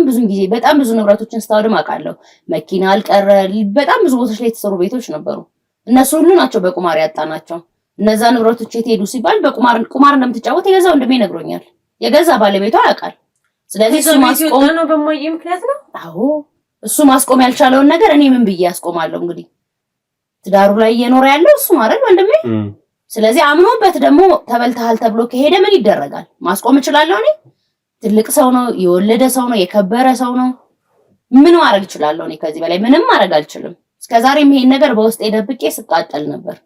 ብዙ ንብረቶችን ስታወድም አውቃለሁ። መኪና አልቀረ፣ በጣም ብዙ ቦታዎች ላይ የተሰሩ ቤቶች ነበሩ። እነሱ ሁሉ ናቸው በቁማር ያጣናቸው። እነዛ ንብረቶች የት ሄዱ ሲባል ቁማር እንደምትጫወት የገዛ ወንድሜ ነግሮኛል። የገዛ ባለቤቷ ያውቃል። ስለዚህ እሱ ማስቆም ነው በማየ ምክንያት ነው። አዎ እሱ ማስቆም ያልቻለውን ነገር እኔ ምን ብዬ ያስቆማለሁ? እንግዲህ ትዳሩ ላይ እየኖረ ያለው እሱ ማለት ወንድሜ። ስለዚህ አምኖበት ደግሞ ተበልተሃል ተብሎ ከሄደ ምን ይደረጋል? ማስቆም እችላለሁ እኔ? ትልቅ ሰው ነው፣ የወለደ ሰው ነው፣ የከበረ ሰው ነው። ምን ማድረግ እችላለሁ እኔ? ከዚህ በላይ ምንም ማድረግ አልችልም። እስከዛሬም ይሄን ነገር በውስጤ ደብቄ ስቃጠል ነበር።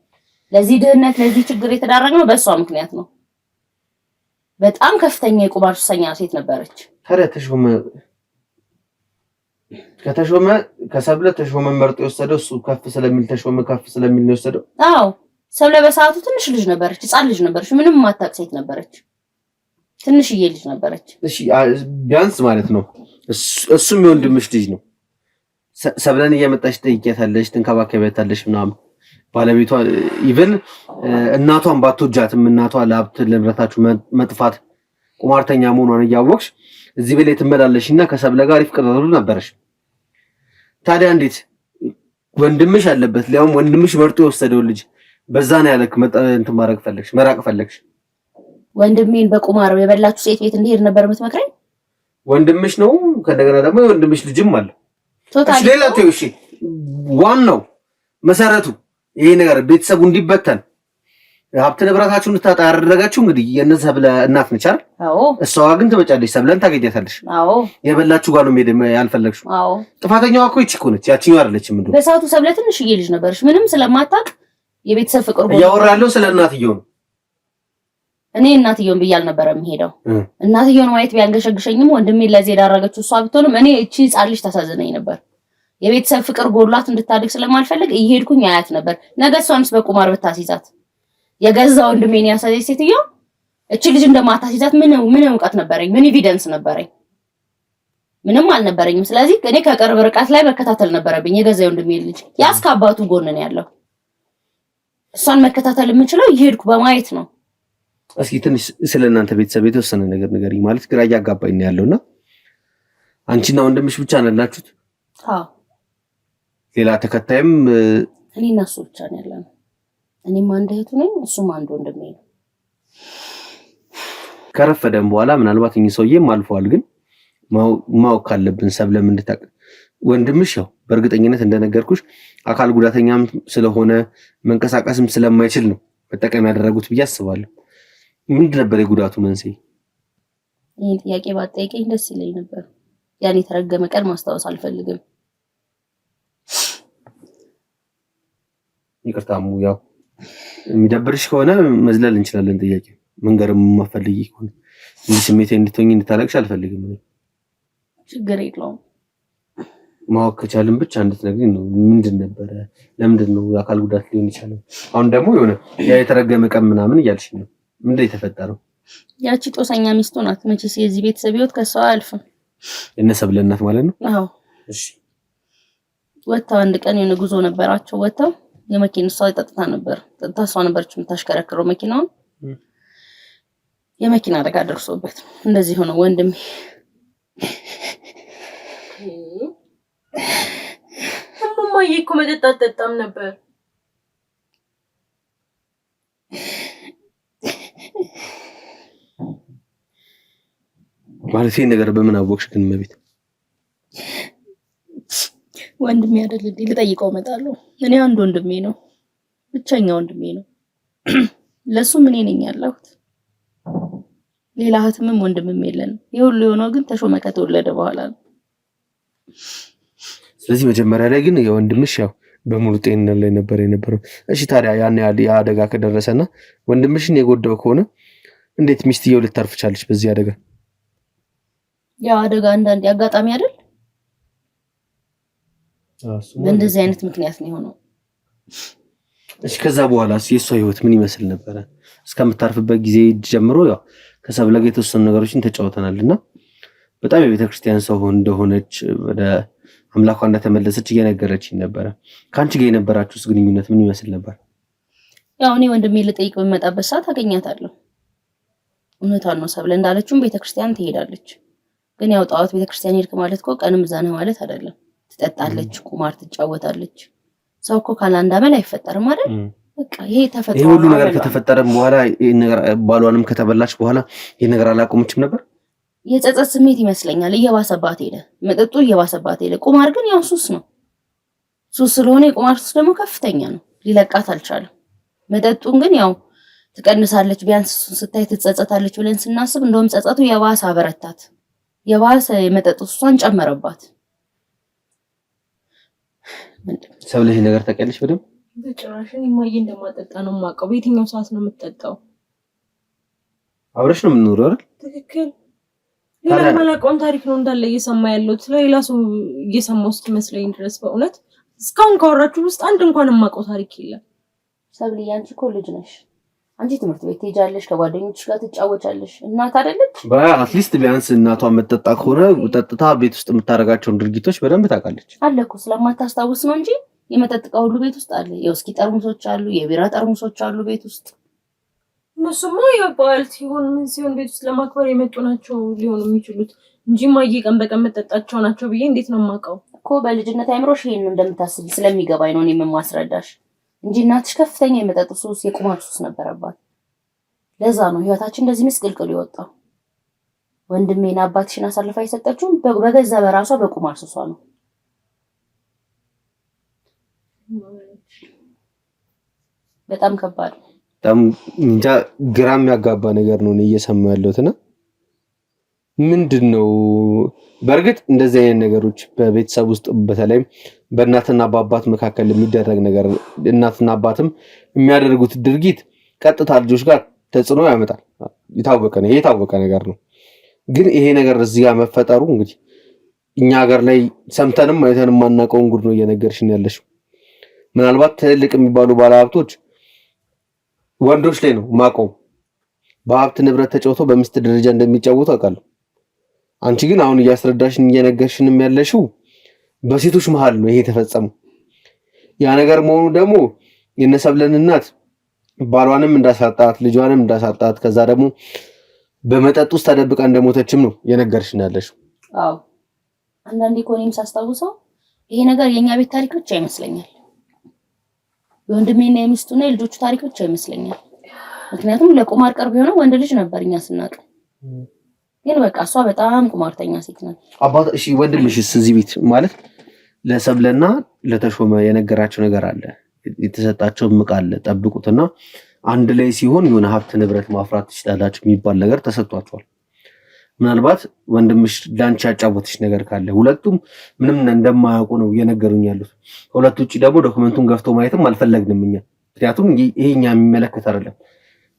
ለዚህ ድህነት ለዚህ ችግር የተዳረግነው በእሷ ምክንያት ነው። በጣም ከፍተኛ የቁማር ሱሰኛ ሴት ነበረች። ታዲያ ከሰብለ ተሾመ መርጦ የወሰደው እሱ ከፍ ስለሚል ተሾመ ከፍ ስለሚል ነው የወሰደው። አዎ ሰብለ በሰዓቱ ትንሽ ልጅ ነበረች፣ ህፃን ልጅ ነበረች፣ ምንም ማታውቅ ሴት ነበረች፣ ትንሽዬ ልጅ ነበረች። እሺ ቢያንስ ማለት ነው እሱም የወንድምሽ ልጅ ነው። ሰብለን እየመጣች ትጠይቂያታለሽ፣ ትንከባከቢያታለሽ ምናምን። ባለቤቷ ኢቭን እናቷን ባትወጃትም እናቷ ለሀብት ንብረታችሁ መጥፋት ቁማርተኛ መሆኗን እያወቅሽ እዚህ በላይ ትመላለሽና ከሰብለ ጋር ይፍቀራሉ ነበረሽ። ታዲያ እንዴት ወንድምሽ አለበት ሊያውም ወንድምሽ መርጦ የወሰደው ልጅ በዛ ነው ያለክ እንትን ማድረግ ፈለግሽ መራቅ ፈለግሽ? ወንድሜን በቁማር የበላችሁ ሴት ቤት እንዲሄድ ነበር የምትመክረኝ? ወንድምሽ ነው። ከነገና ደግሞ የወንድምሽ ልጅም አለ። እሺ ሌላ ተይው። እሺ ዋናው መሰረቱ ይሄ ነገር ቤተሰቡ እንዲበተን ሀብት ንብረታችሁን እንድታጣ ያደረጋችሁ እንግዲህ የነዚህ ሰብለ እናት ነች አይደል? አዎ። እሷ ግን ትመጫለሽ፣ ሰብለን ታገኛታለሽ። አዎ። የበላችሁ ጋር ነው ሄደ ያልፈለግሽው። አዎ። ጥፋተኛዋ እኮ ይቺ እኮ ነች፣ ያቺኛው አይደለችም። ምንድነው በሰዓቱ ሰብለ ትንሽዬ ልጅ ነበረች፣ ምንም ስለማታውቅ የቤተሰብ ፍቅር እያወራለሁ ስለ እናትየው ነው። እኔ እናትየውን ብዬ አልነበረም የምሄደው። እናትየውን ማየት ቢያንገሸግሸኝም ወንድሜ ለዚህ የዳረገችው እሷ ብትሆንም እኔ እቺ ህፃን ልጅ ታሳዝነኝ ነበር። የቤተሰብ ፍቅር ጎሏት እንድታድግ ስለማልፈልግ እየሄድኩኝ አያት ነበር። ነገ እሷንስ በቁማር ብታስይዛት የገዛ ወንድሜን ያሳዘች ሴትዮ እቺ ልጅ እንደማታስይዛት ምን እውቀት ነበረኝ? ምን ኤቪደንስ ነበረኝ? ምንም አልነበረኝም። ስለዚህ እኔ ከቅርብ ርቀት ላይ መከታተል ነበረብኝ። የገዛ ወንድሜን ልጅ ያስካባቱ ጎን ነው ያለው። እሷን መከታተል የምችለው ይሄድኩ በማየት ነው። እስኪ ትንሽ ስለናንተ ቤተሰብ የተወሰነ ነገር ንገሪኝ። ማለት ግራ እያጋባኝ ነው ያለውና አንቺና ወንድምሽ ብቻ ነላችሁት? አዎ። ሌላ ተከታይም? እኔና እሱ ብቻ ነው ያለነው። እኔም አንድ እህቱ ነኝ፣ እሱም አንድ ወንድሜ ነው። ከረፈደም በኋላ ምናልባት እኚህ ሰውዬም አልፈዋል፣ ግን ማወቅ ካለብን ሰብለም እንድታቅ ወንድምሽ ያው በእርግጠኝነት እንደነገርኩሽ አካል ጉዳተኛም ስለሆነ መንቀሳቀስም ስለማይችል ነው መጠቀም ያደረጉት ብዬ አስባለሁ። ምንድን ነበር የጉዳቱ መንስኤ? ይሄን ጥያቄ ባትጠይቀኝ ደስ ይለኝ ነበር። ያን የተረገመ ቀን ማስታወስ አልፈልግም። ይቅርታሙ ያው የሚደብርሽ ከሆነ መዝለል እንችላለን። ጥያቄ መንገርም ማፈልጊ ከሆነ እንዲህ ስሜቴ እንድትሆኝ እንድታለቅሽ አልፈልግም። ችግር የለውም። ማወቅ ከቻልን ብቻ እንድትነግሪኝ ነው። ምንድን ነበረ? ለምንድን ነው የአካል ጉዳት ሊሆን ይችላል? አሁን ደግሞ የሆነ ያ የተረገመ ቀን ምናምን እያልሽ ነው። ምንድን የተፈጠረው? ያቺ ጦሰኛ ሚስቱ ናት። መቼስ የዚህ ቤተሰብ ህይወት ከሷ አያልፍም። የነሰብለ እናት ማለት ነው? አዎ። እሺ። ወጣው አንድ ቀን የሆነ ጉዞ ነበራቸው። ወጣው የመኪና እሷ ጠጥታ ነበር። ጠጥታ እሷ ነበረች የምታሽከረክረው መኪናውን። የመኪና አደጋ ደርሶበት እንደዚህ ሆነ ወንድሜ። እማዬ እኮ መጠጥ አትጠጣም ነበር። ማለት ይሄን ነገር በምን አወቅሽ ግን? መቤት ወንድሜ አይደል እንዴ? ልጠይቀው እመጣለሁ። እኔ አንድ ወንድሜ ነው፣ ብቸኛ ወንድሜ ነው። ለሱ ምን ነኝ ያለሁት። ሌላ እህትም ወንድምም የለንም። ይሁሉ የሆነው ግን ተሾመ ከተወለደ በኋላ ነው። ስለዚህ መጀመሪያ ላይ ግን የወንድምሽ ያው በሙሉ ጤንነት ላይ ነበር የነበረው። እሺ ታዲያ ያን አደጋ ከደረሰና ወንድምሽን የጎዳው ከሆነ እንዴት ሚስትየው ልታርፍ ቻለች በዚህ አደጋ? ያው አደጋ አንዳንዴ አጋጣሚ አይደል? በእንደዚህ አይነት ምክንያት ነው የሆነው። እሺ ከዛ በኋላ የሷ ህይወት ምን ይመስል ነበረ? እስከምታርፍበት ጊዜ ጀምሮ ያው ከሰብለ ጋር የተወሰኑ ነገሮችን ተጫውተናልና በጣም የቤተክርስቲያን ሰው እንደሆነች ወደ አምላኳ እንደተመለሰች እየነገረችኝ ነበረ። ካንቺ ጋር የነበራችሁስ ግንኙነት ምን ይመስል ነበር? ያው እኔ ወንድሜ ልጠይቅ በመጣበት ሰዓት አገኛታለሁ። እውነቷን ነው። ሰብለ እንዳለችውም ቤተክርስቲያን ትሄዳለች። ግን ያው ጣዖት ቤተክርስቲያን ሄድክ ማለት እኮ ቀንም እዛ ነህ ማለት አይደለም። ትጠጣለች፣ ቁማር ትጫወታለች። ሰው እኮ ካላንድ አመል አይፈጠርም አይደል? በቃ ይሄ ተፈጥሮ። ይሄ ሁሉ ነገር ከተፈጠረም በኋላ ይሄ ነገር ባሏንም ከተበላች በኋላ ይሄ ነገር አላቆመችም ነበር። የጸጸት ስሜት ይመስለኛል እየባሰባት ሄደ። መጠጡ እየባሰባት ሄደ። ቁማር ግን ያው ሱስ ነው። ሱስ ስለሆነ የቁማር ሱስ ደግሞ ከፍተኛ ነው። ሊለቃት አልቻለም። መጠጡን ግን ያው ትቀንሳለች፣ ቢያንስ ስታይ ትጸጸታለች ብለን ስናስብ እንደውም ጸጸቱ የባሰ አበረታት። የባሰ የመጠጥ ሱሷን ጨመረባት። ሰብለ ይሄ ነገር ታውቂያለሽ በደምብ? በጭራሽን የማዬ እንደማጠጣ ነው የማውቀው። በየትኛው ሰዓት ነው የምትጠጣው? አብረሽ ነው የምንኖረው አይደል? ትክክል። ሌላ ማላውቀውን ታሪክ ነው እንዳለ እየሰማ ያለሁት። ስለሌላ ሰው እየሰማሁ እስኪመስለኝ ድረስ በእውነት እስካሁን ካወራችሁ ውስጥ አንድ እንኳን የማውቀው ታሪክ የለም። ሰብለ አንቺ እኮ ልጅ ነሽ። አንቺ ትምህርት ቤት ትሄጃለሽ፣ ከጓደኞችሽ ጋር ትጫወቻለሽ። እናት አይደለች? አትሊስት ቢያንስ እናቷ መጠጣ ከሆነ ጠጥታ ቤት ውስጥ የምታደርጋቸውን ድርጊቶች በደንብ ታውቃለች። አለ እኮ ስለማታስታውስ ነው እንጂ የመጠጥ ዕቃ ሁሉ ቤት ውስጥ አለ። የውስኪ ጠርሙሶች አሉ፣ የቢራ ጠርሙሶች አሉ ቤት ውስጥ። እነሱማ የበዓል ሲሆን ምን ሲሆን ቤት ውስጥ ለማክበር የመጡ ናቸው ሊሆኑ የሚችሉት እንጂ ማዬ ቀን በቀን መጠጣቸው ናቸው ብዬ እንዴት ነው የማውቀው? እኮ በልጅነት አይምሮሽ ይሄን እንደምታስቢ ስለሚገባኝ ነው እኔም የማስረዳሽ እንጂ እናትሽ ከፍተኛ የመጠጥ ሱስ፣ የቁማር ሱስ ነበረባት። ለዛ ነው ህይወታችን እንደዚህ ምስቅልቅል ይወጣው። ወንድሜና አባትሽን አሳልፋ የሰጠችው በገዛ በራሷ በቁማር ሱሷ ነው። በጣም ከባድ፣ በጣም እንጃ ግራ የሚያጋባ ነገር ነው እየሰማሁ ያለሁትና ምንድነው? በእርግጥ እንደዚህ አይነት ነገሮች በቤተሰብ ውስጥ በተለይም በእናትና በአባት መካከል የሚደረግ ነገር እናትና አባትም የሚያደርጉት ድርጊት ቀጥታ ልጆች ጋር ተጽዕኖ ያመጣል። የታወቀ ነው፣ የታወቀ ነገር ነው። ግን ይሄ ነገር እዚህ ጋር መፈጠሩ እንግዲህ እኛ ሀገር ላይ ሰምተንም አይተንም ማናውቀውን ጉድ ነው እየነገርሽን ያለሽው። ምናልባት ትልቅ የሚባሉ ባለሀብቶች ወንዶች ላይ ነው ማቀው በሀብት ንብረት ተጫውተው በሚስት ደረጃ እንደሚጫወቱ አውቃለሁ። አንቺ ግን አሁን እያስረዳሽን እየነገርሽንም ያለሽው በሴቶች መሃል ነው ይሄ ተፈጸመው። ያ ነገር መሆኑ ደግሞ የነሰብለን እናት ባሏንም እንዳሳጣት ልጇንም እንዳሳጣት ከዛ ደግሞ በመጠጥ ውስጥ ተደብቃ እንደሞተችም ነው የነገርሽኝ ያለሽው። አዎ አንዳንዴ እኮ እኔም ሳስታውሰው ይሄ ነገር የኛ ቤት ታሪክ ብቻ ይመስለኛል። የወንድሜና የሚስቱና የልጆቹ ታሪክ ብቻ ይመስለኛል። ምክንያቱም ለቁማር ቅርብ የሆነ ወንድ ልጅ ነበር እኛ ስናውቅ። ግን በቃ እሷ በጣም ቁማርተኛ ሴት ናት። አባት እሺ ወንድምሽስ እዚህ ቤት ማለት ለሰብለና ለተሾመ የነገራቸው ነገር አለ የተሰጣቸው ምቅ አለ ጠብቁትና አንድ ላይ ሲሆን የሆነ ሀብት ንብረት ማፍራት ትችላላችሁ የሚባል ነገር ተሰጥቷቸዋል። ምናልባት ወንድምሽ ላንቺ ያጫወትሽ ነገር ካለ ሁለቱም ምንም እንደማያውቁ ነው እየነገሩኝ ያሉት። ከሁለቱ ውጪ ደግሞ ዶክመንቱን ገፍቶ ማየትም አልፈለግንም እኛ ምክንያቱም ይሄኛ የሚመለከት አይደለም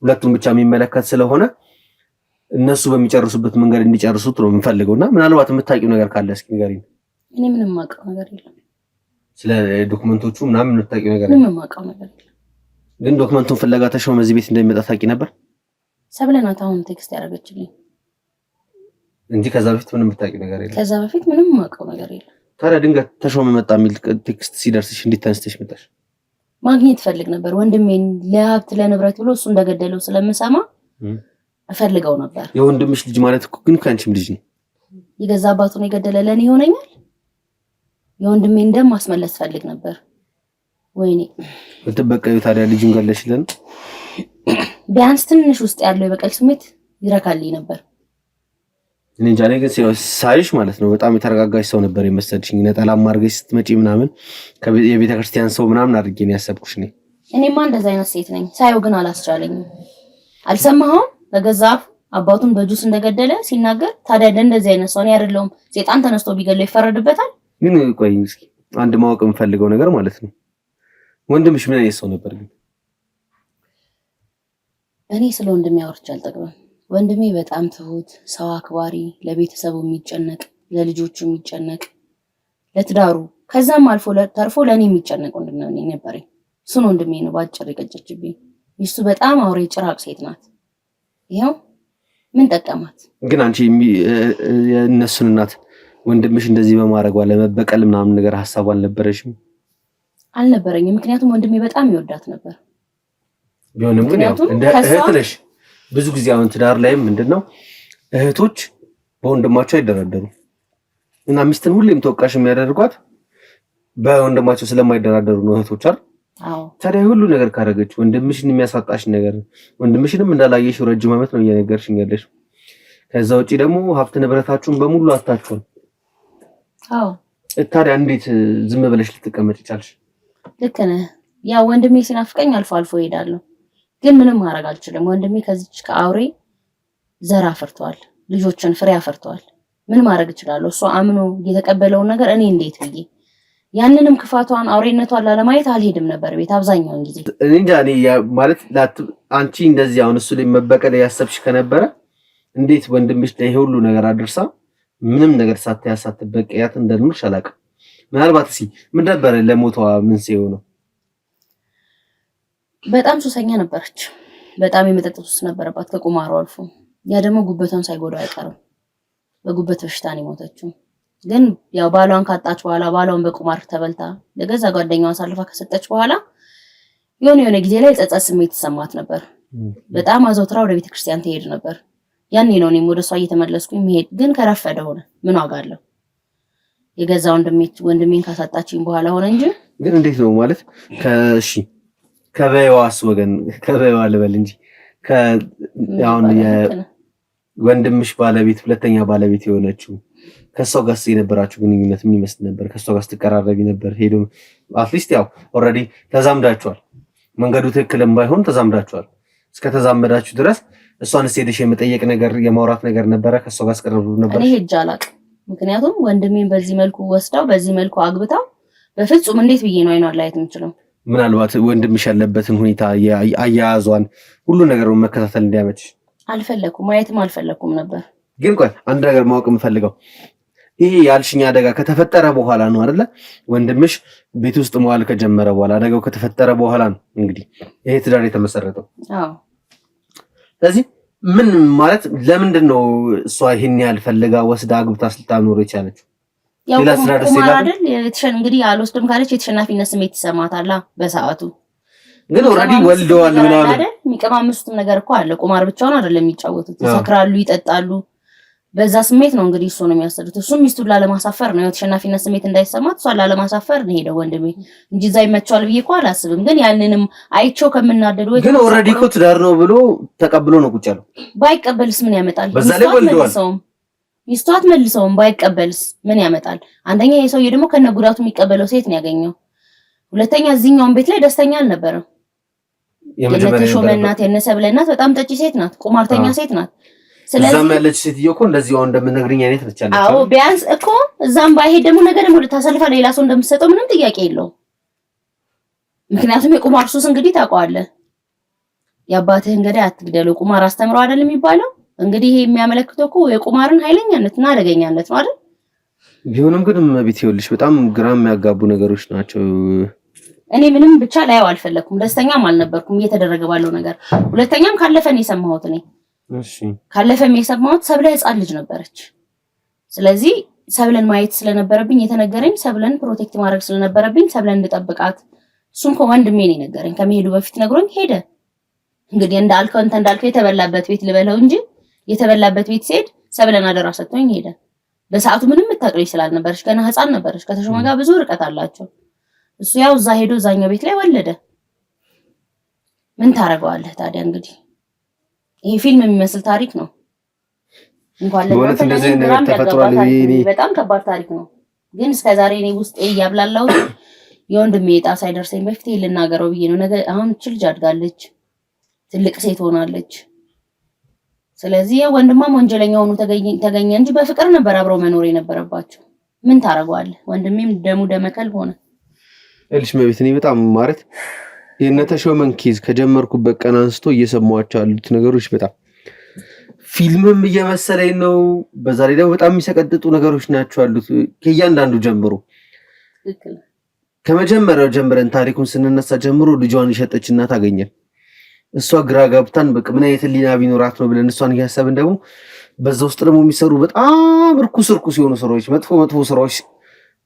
ሁለቱም ብቻ የሚመለከት ስለሆነ እነሱ በሚጨርሱበት መንገድ እንዲጨርሱት ነው የምንፈልገውና ምናልባት የምታውቂው ነገር ካለ እስኪ ንገሪኝ። እኔ ምንም የማውቀው ነገር የለም ስለ ዶክመንቶቹ ምናምን የምታውቂው ነገር ምንም የማውቀው ነገር የለም። ግን ዶክመንቱን ፍለጋ ተሾመ እዚህ ቤት እንደሚመጣ ታውቂ ነበር? ሰብለናት አሁን ቴክስት ያደረገችልኝ እንጂ ከዛ በፊት ምንም የምታውቂው ነገር የለም። ከዛ በፊት ምንም የማውቀው ነገር የለም። ታዲያ ድንገት ተሾመ መጣ የሚል ቴክስት ሲደርስሽ እንዴት ተነስተሽ መጣሽ? ማግኘት ፈልግ ነበር ወንድሜን ለሀብት ለንብረት ብሎ እሱ እንደገደለው ስለምሰማ እፈልገው ነበር። የወንድምሽ ልጅ ማለት እኮ ግን ከአንቺም ልጅ ነው። የገዛ አባቱን የገደለ ለኔ ይሆነኛል? የወንድሜን ደም ማስመለስ ፈልግ ነበር። ወይኔ ብትበቀዩ ታዲያ ልጅን ገለሽልን? ቢያንስ ትንሽ ውስጥ ያለው የበቀል ስሜት ይረካልኝ ነበር። እኔ እንጃ ግን ሳይሽ ማለት ነው በጣም የተረጋጋሽ ሰው ነበር የመሰልሽኝ። ነጠላም አድርገሽ ስትመጪ ምናምን የቤተ ክርስቲያን ሰው ምናምን አድርጌ ነው ያሰብኩሽ። እኔማ እንደዛ አይነት ሴት ነኝ። ሳየው ግን አላስቻለኝም። አልሰማኸውም? በገዛ አባቱን በጁስ እንደገደለ ሲናገር ታዲያ እንደዚህ አይነት ሰው ነው አይደለም ሴጣን ተነስቶ ቢገለው ይፈረድበታል? ግን ቆይ እስኪ አንድ ማወቅ የምፈልገው ነገር ማለት ነው ወንድምሽ ምን አይነት ሰው ነበር? ግን እኔ ስለ ወንድሜ አውርቼ አልጠግብም። ወንድሜ በጣም ትሁት፣ ሰው አክባሪ፣ ለቤተሰቡ የሚጨነቅ፣ ለልጆቹ የሚጨነቅ፣ ለትዳሩ ከዛም አልፎ ተርፎ ለኔ የሚጨነቅ ወንድም ነው ነበረኝ። እሱን ወንድሜ ነው ባጭር የቀጨችብኝ። ሚስቱ በጣም አውሬ ጭራቅ ሴት ናት። ይሄው ምን ጠቀማት? ግን አንቺ የእነሱን እናት ወንድምሽ እንደዚህ በማድረግ ለመበቀል ምናምን ነገር ሐሳብ አልነበረሽም? አልነበረኝም። ምክንያቱም ወንድሜ በጣም ይወዳት ነበር። ቢሆንም ግን ያው እንደ እህት ነሽ። ብዙ ጊዜ አሁን ትዳር ላይም ምንድነው እህቶች በወንድማቸው አይደራደሩ እና ሚስትን ሁሌም ተወቃሽ የሚያደርጓት በወንድማቸው ስለማይደራደሩ ነው እህቶች አይደል? አዎ። ታዲያ ሁሉ ነገር ካደረገች ወንድምሽን የሚያሳጣሽ ነገር ወንድምሽንም እንዳላየሽው ረጅም ዓመት ነው እየነገርሽኝ ያለሽ። ከዛ ውጪ ደግሞ ሀብት ንብረታችሁን በሙሉ አጣችኋል። አዎ። ታዲያ እንዴት ዝም ብለሽ ልትቀመጭ ቻልሽ? ልክ ነህ። ያ ወንድሜ ሲናፍቀኝ አልፎ አልፎ እሄዳለሁ፣ ግን ምንም ማድረግ አልችልም። ወንድሜ ከዚች ከአውሬ ዘር አፈርቷል፣ ልጆችን ፍሬ አፈርቷል። ምን ማድረግ እችላለሁ? እሷ አምኖ የተቀበለውን ነገር እኔ እንዴት ብዬ ያንንም ክፋቷን አውሬነቷን ላለማየት አልሄድም ነበር ቤት አብዛኛውን ጊዜ። እኔ እንጃ እኔ ማለት አንቺ እንደዚህ አሁን እሱ ላይ መበቀል ያሰብሽ ከነበረ እንዴት ወንድምሽ ላይ ሁሉ ነገር አድርሳ ምንም ነገር ሳትበቀያት እንደኖርሽ አላውቅም። ምናልባት እስኪ ምን ነበር ለሞቷ መንስኤው ነው? በጣም ሱሰኛ ነበረች። በጣም የመጠጥ ሱስ ነበረባት ከቁማሩ አልፎ። ያ ደግሞ ጉበቷን ሳይጎዳው አይቀርም። በጉበት በሽታ ነው የሞተችው። ግን ያው ባሏን ካጣች በኋላ ባሏን በቁማር ተበልታ ለገዛ ጓደኛዋ አሳልፋ ከሰጠች በኋላ የሆነ ጊዜ ላይ ጸጸት ስሜት ተሰማት ነበር። በጣም አዘውትራ ወደ ቤተክርስቲያን ትሄድ ነበር። ያኔ ነው እኔም ወደ እሷ እየተመለስኩኝ መሄድ። ግን ከረፈደ ሆነ። ምን ዋጋ አለው? የገዛ ወንድሜን ካሳጣችኝ በኋላ ሆነ እንጂ። ግን እንዴት ነው ማለት ከእሺ ከበይዋስ ወገን ከበይዋ ልበል እንጂ አሁን የወንድምሽ ባለቤት ሁለተኛ ባለቤት የሆነችው ከሷ ጋር የነበራችሁ ግንኙነት ምን ይመስል ነበር? ከሷ ጋር ስትቀራረቢ ነበር? ሄዶ አትሊስት ያው ኦልሬዲ ተዛምዳችኋል። መንገዱ ትክክልም ባይሆን ተዛምዳችኋል። እስከ ተዛመዳችሁ ድረስ እሷንስ ሄደሽ የመጠየቅ ነገር የማውራት ነገር ነበረ? ከሷ ጋር አስቀርቡ ነበር? እኔ ሄጄ አላውቅም። ምክንያቱም ወንድሜን በዚህ መልኩ ወስዳው በዚህ መልኩ አግብታው በፍጹም እንዴት ብዬ ነው አይኗን ላየት የምችለው? ምናልባት ወንድምሽ ያለበትን ሁኔታ አያያዟን ሁሉ ነገር መከታተል እንዲያመች አልፈለኩም፣ ማየትም አልፈለኩም ነበር። ግን ቆይ አንድ ነገር ማወቅ የምፈልገው ይሄ ያልሽኝ አደጋ ከተፈጠረ በኋላ ነው አይደለ? ወንድምሽ ቤት ውስጥ መዋል ከጀመረ በኋላ አደጋው ከተፈጠረ በኋላ ነው እንግዲህ ይሄ ትዳር የተመሰረተው። አዎ። ስለዚህ ምን ማለት ለምንድን ነው እሷ ይሄን ያህል ፈልጋ ወስዳ አግብታ ስልታኖር የቻለችው? ሌላ ስራ ደስ ይላል አይደል? እንግዲህ አልወስድም ካለች የተሸናፊነት ስሜት ይሰማታል በሰዓቱ። ግን ኦልሬዲ ወልደዋል ምናምን አይደል? የሚቀማምሱትም ነገር እኮ አለ። ቁማር ብቻውን አይደለም የሚጫወቱት፣ ይሰክራሉ፣ ይጠጣሉ። በዛ ስሜት ነው እንግዲህ እሱ ነው የሚያሰዱት። እሱም ሚስቱን ላለማሳፈር ነው፣ የተሸናፊነት ስሜት እንዳይሰማት እሷን ላለማሳፈር ነው ሄደው ወንድሜ እንጂ እዛ ይመቸዋል ብዬ እኮ አላስብም። ግን ያንንም አይቼው ከምናደድ ወይ ግን ኦልሬዲ እኮ ትዳር ነው ብሎ ተቀብሎ ነው ቁጭ ያለው። ባይቀበልስ ምን ያመጣል? በዛ ላይ ወልደዋል። ሚስቱ አትመልሰውም። ባይቀበልስ ምን ያመጣል? አንደኛ የሰውዬ ደግሞ ከነጉዳቱ የሚቀበለው ሴት ነው ያገኘው። ሁለተኛ እዚህኛውን ቤት ላይ ደስተኛ አልነበረም። የነተሾመ እናት የነሰብለ እናት በጣም ጠጪ ሴት ናት፣ ቁማርተኛ ሴት ናት። ስለዚህ እዛም ያለች ሴትዮ እኮ እንደዚህ አሁን እንደምነግርኝ አይነት ነች አለች። አዎ ቢያንስ እኮ እዛም ባይሄድ ደግሞ ነገ ደግሞ ልታሳልፋ ሌላ ሰው እንደምትሰጠው ምንም ጥያቄ የለውም። ምክንያቱም የቁማር ሱስ እንግዲህ ታውቀዋለህ። የአባትህን ገዳይ አትግደለው ቁማር አስተምረው አይደል የሚባለው? እንግዲህ ይሄ የሚያመለክተው እኮ የቁማርን ኃይለኛነትና አደገኛነት ነው አይደል? ቢሆንም ግን ቤት ይኸውልሽ በጣም ግራ የሚያጋቡ ነገሮች ናቸው። እኔ ምንም ብቻ ላይው አልፈለኩም፣ ደስተኛም አልነበርኩም እየተደረገ ባለው ነገር። ሁለተኛም ካለፈን የሰማሁት እኔ ካለፈም የሰማሁት ሰብለ ህፃን ልጅ ነበረች። ስለዚህ ሰብለን ማየት ስለነበረብኝ የተነገረኝ ሰብለን ፕሮቴክት ማድረግ ስለነበረብኝ ሰብለን እንድጠብቃት እሱም ከወንድሜ ነው የነገረኝ። ከመሄዱ በፊት ነግሮኝ ሄደ። እንግዲህ እንዳልከው የተበላበት ቤት ልበለው እንጂ የተበላበት ቤት ሲሄድ ሰብለን አደራ ሰጥቶኝ ሄደ። በሰዓቱ ምንም የምታውቀው ስላልነበረች ገና ህፃን ነበረች። ከተሾመ ጋር ብዙ ርቀት አላቸው። እሱ ያው እዛ ሄዶ እዛኛው ቤት ላይ ወለደ። ምን ታረጋዋለህ ታዲያ? እንግዲህ ይሄ ፊልም የሚመስል ታሪክ ነው። እንኳን ለእናንተ በጣም ከባድ ታሪክ ነው። ግን እስከዛሬ እኔ ውስጤ እያብላላው የወንድሜ ዕጣ ሳይደርሰኝ በፊት ልናገረው ብዬ ነው። ነገ አሁን ልጅ አድጋለች፣ ትልቅ ሴት ሆናለች። ስለዚህ ወንድማም ወንጀለኛ ሆኖ ተገኘ እንጂ በፍቅር ነበር አብረው መኖር የነበረባቸው። ምን ታረጋዋለህ? ወንድሜም ደሙ ደመከልብ ሆነ። እልሽ መቤት እኔ በጣም ማለት የነተሾመን ኬዝ ከጀመርኩበት ቀን አንስቶ እየሰማኋቸው ያሉት ነገሮች በጣም ፊልምም እየመሰለኝ ነው። በዛ ላይ ደግሞ በጣም የሚሰቀጥጡ ነገሮች ናቸው ያሉት ከእያንዳንዱ ጀምሮ። ከመጀመሪያው ጀምረን ታሪኩን ስንነሳ ጀምሮ ልጇን የሸጠች እናት አገኘን። እሷ ግራ ገብታን በቃ ምን አይነት ህሊና ቢኖራት ነው ብለን እሷን እያሰብን ደግሞ በዛ ውስጥ ደግሞ የሚሰሩ በጣም እርኩስ የሆኑ ስራዎች፣ መጥፎ ስራዎች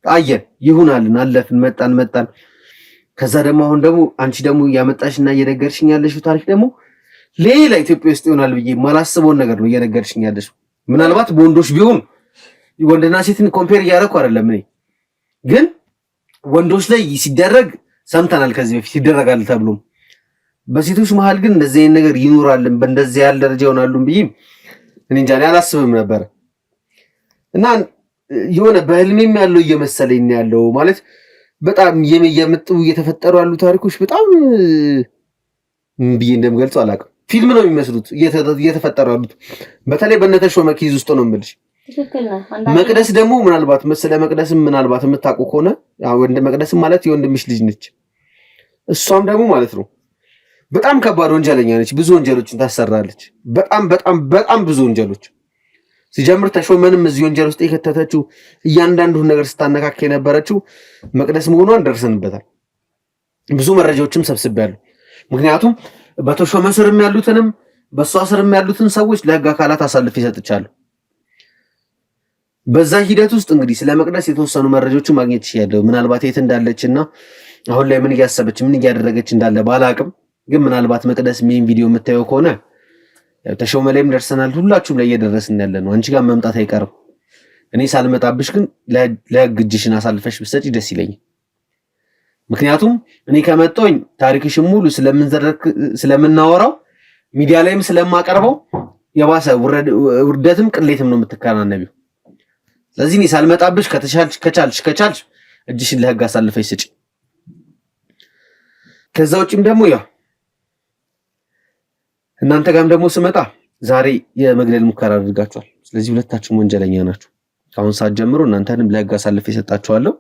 አየን። ይሁናልን፣ አለፍን፣ መጣን። ከዛ ደግሞ አሁን ደግሞ አንቺ ደግሞ ያመጣሽና እየነገርሽኝ ያለሽው ታሪክ ደግሞ ሌላ ኢትዮጵያ ውስጥ ይሆናል ብዬ ማላስበውን ነገር ነው እየነገርሽኝ ያለሽው። ምናልባት በወንዶች ቢሆን ወንድና ሴትን ኮምፔር እያደረኩ አይደለም እኔ፣ ግን ወንዶች ላይ ሲደረግ ሰምተናል ከዚህ በፊት ይደረጋል ተብሎም፣ በሴቶች መሀል ግን እንደዚህ አይነት ነገር ይኖራልን በእንደዚህ ያለ ደረጃ ይሆናሉን ብዬ እኔ እንጃ አላስብም ነበር። እና የሆነ በህልሜም ያለው እየመሰለኝ ያለው ማለት በጣም የምጡ እየተፈጠሩ ያሉ ታሪኮች በጣም ብዬ እንደምገልጸው አላውቅም። ፊልም ነው የሚመስሉት እየተፈጠሩ ያሉት፣ በተለይ በነተሾመ ኬዝ ውስጥ ነው የምልሽ። መቅደስ ደግሞ ምናልባት ስለ መቅደስም ምናልባት የምታውቁ ከሆነ መቅደስም ማለት የወንድምሽ ልጅ ነች። እሷም ደግሞ ማለት ነው በጣም ከባድ ወንጀለኛ ነች። ብዙ ወንጀሎችን ታሰራለች። በጣም ብዙ ወንጀሎች። ሲጀምር ተሾመንም እዚህ ወንጀል ውስጥ የከተተችው እያንዳንዱን ነገር ስታነካከ የነበረችው መቅደስ መሆኗን ደርሰንበታል። ብዙ መረጃዎችም ሰብስቤያለሁ። ምክንያቱም በተሾመ ስርም ያሉትንም በእሷ ስርም ያሉትን ሰዎች ለህግ አካላት አሳልፌ ሰጥቻለሁ። በዛ ሂደት ውስጥ እንግዲህ ስለ መቅደስ የተወሰኑ መረጃዎችን ማግኘት ይችላል። ምናልባት የት እንዳለችና አሁን ላይ ምን እያሰበች ምን እያደረገች እንዳለ ባላቅም፣ ግን ምናልባት መቅደስ ሜን ቪዲዮ የምታየው ከሆነ ተሾመ ላይም ደርሰናል። ሁላችሁም ላይ እየደረስን ያለ ነው። አንቺ ጋር መምጣት አይቀርም። እኔ ሳልመጣብሽ ግን ለህግ እጅሽን አሳልፈሽ ብትሰጪ ደስ ይለኛል። ምክንያቱም እኔ ከመጣሁኝ ታሪክሽን ሙሉ ስለምናወራው ሚዲያ ላይም ስለማቀርበው የባሰ ውርደትም ቅሌትም ነው የምትከናነቢው። ስለዚህ እኔ ሳልመጣብሽ ከቻልሽ እጅሽን ለህግ አሳልፈሽ ስጪ። ከዛ ውጭም ደግሞ ያው እናንተ ጋርም ደግሞ ስመጣ ዛሬ የመግደል ሙከራ አድርጋችኋል። ስለዚህ ሁለታችሁም ወንጀለኛ ናችሁ። ከአሁን ሰዓት ጀምሮ እናንተንም ለህግ አሳልፌ ሰጣችኋለሁ።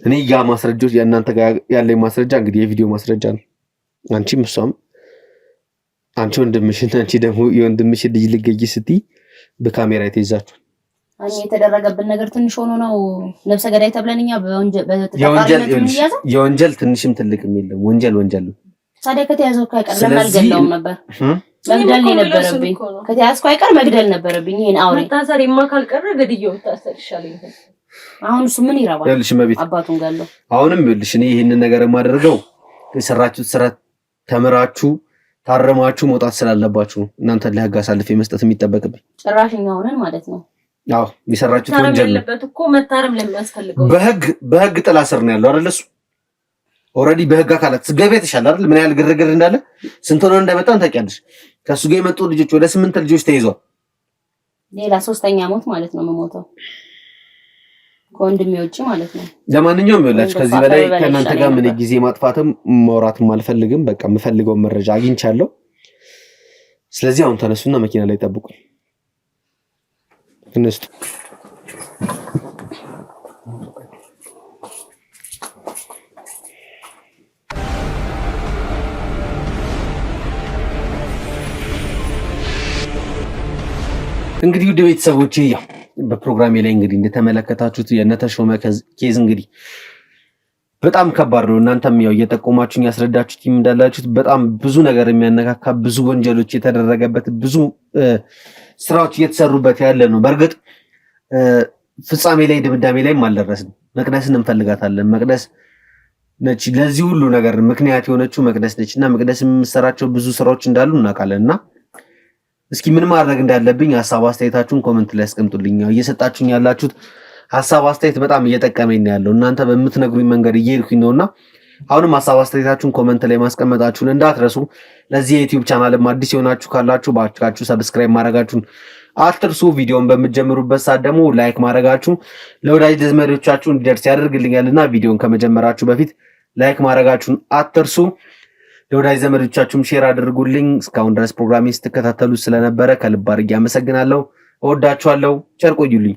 እኔ ያ ማስረጃዎች የእናንተ ጋር ያለኝ ማስረጃ እንግዲህ የቪዲዮ ማስረጃ ነው። አንቺም እሷም አንቺ ወንድምሽን አንቺ ደግሞ የወንድምሽን ልጅ ልገይ ስትይ በካሜራ የተይዛችኋል። አይ የተደረገብን ነገር ትንሽ ሆኖ ነው ነፍሰ ገዳይ ተብለንኛ የወንጀል ትንሽም ትልቅም የለም። ወንጀል ነው። ታዲያ ከተያዘው አይቀር ለምን አልገለውም ነበር? መግደል ነበረብኝ። ከተያዝኩ አይቀር መግደል ነበረብኝ። ይሄን አውሬ ታሰር የማካል ቀረ ገድየው ታሰር ይሻለኝ። አሁን እሱ ምን ይራባል? ይልሽ መቤት አባቱን ጋለው አሁንም ይልሽ እኔ ይሄንን ነገር የማደርገው የሰራችሁት ስራ ተምራችሁ ታረማችሁ መውጣት ስላለባችሁ ነው እናንተ ለህግ አሳልፌ መስጠት የሚጠበቅብኝ። ጭራሽኛ ሆነን ማለት ነው። አዎ የሰራችሁት ወንጀል ያለበት እኮ መታረም ለሚያስፈልገው በህግ ጥላ ስር ነው ያለው አይደል? እሱ ኦልሬዲ በህግ አካላት ገበያ የተሻለ አይደል? ምን ያህል ግርግር እንዳለ ስንት ነው እንደመጣን ታውቂያለሽ። ከሱ ጋር የመጡ ልጆች ወደ 8 ልጆች ተይዟል። ሌላ 3ኛ ሞት ማለት ነው የምሞተው ከወንድሜ ውጪ ማለት ነው። ለማንኛውም ይኸውላችሁ ከዚህ በላይ ከእናንተ ጋር ምን ጊዜ ማጥፋትም ማውራትም አልፈልግም። በቃ የምፈልገው መረጃ አግኝቻለሁ። ስለዚህ አሁን ተነሱና መኪና ላይ ጠብቁ። ተነስቱ። እንግዲህ ውድ ቤተሰቦቼ ያው በፕሮግራሜ ላይ እንግዲህ እንደተመለከታችሁት የነተሾመ ኬዝ እንግዲህ በጣም ከባድ ነው። እናንተም ያው እየጠቆማችሁኝ ያስረዳችሁት እንዳላችሁት በጣም ብዙ ነገር የሚያነካካ ብዙ ወንጀሎች የተደረገበት ብዙ ስራዎች እየተሰሩበት ያለ ነው። በእርግጥ ፍጻሜ ላይ ድምዳሜ ላይም አልደረስንም። መቅደስን እንፈልጋታለን። መቅደስ ነች ለዚህ ሁሉ ነገር ምክንያት የሆነችው መቅደስ ነችና መቅደስ የምትሰራቸው ብዙ ስራዎች እንዳሉ እናውቃለንና እስኪ ምን ማድረግ እንዳለብኝ ሐሳብ አስተያየታችሁን ኮሜንት ላይ አስቀምጡልኝ። እየሰጣችሁኝ ያላችሁት ሐሳብ አስተያየት በጣም እየጠቀመኝ ነው ያለው። እናንተ በምትነግሩኝ መንገድ እየሄድኩኝ ነውና አሁንም ሐሳብ አስተያየታችሁን ኮሜንት ላይ ማስቀመጣችሁን እንዳትረሱ። ለዚህ የዩቲዩብ ቻናልም አዲስ የሆናችሁ ካላችሁ ባካችሁ ሰብስክራይብ ማድረጋችሁን አትርሱ። ቪዲዮን በመጀመሩበት ሰዓት ደግሞ ላይክ ማድረጋችሁ ለወዳጅ ዘመዶቻችሁ እንዲደርስ ያደርግልኛልና ቪዲዮን ከመጀመራችሁ በፊት ላይክ ማድረጋችሁን አትርሱ። ለወዳጅ ዘመዶቻችሁም ሼር አድርጉልኝ። እስካሁን ድረስ ፕሮግራሜን ስትከታተሉ ስለነበረ ከልብ አድርጌ አመሰግናለሁ። እወዳችኋለሁ። ቸር ቆዩልኝ።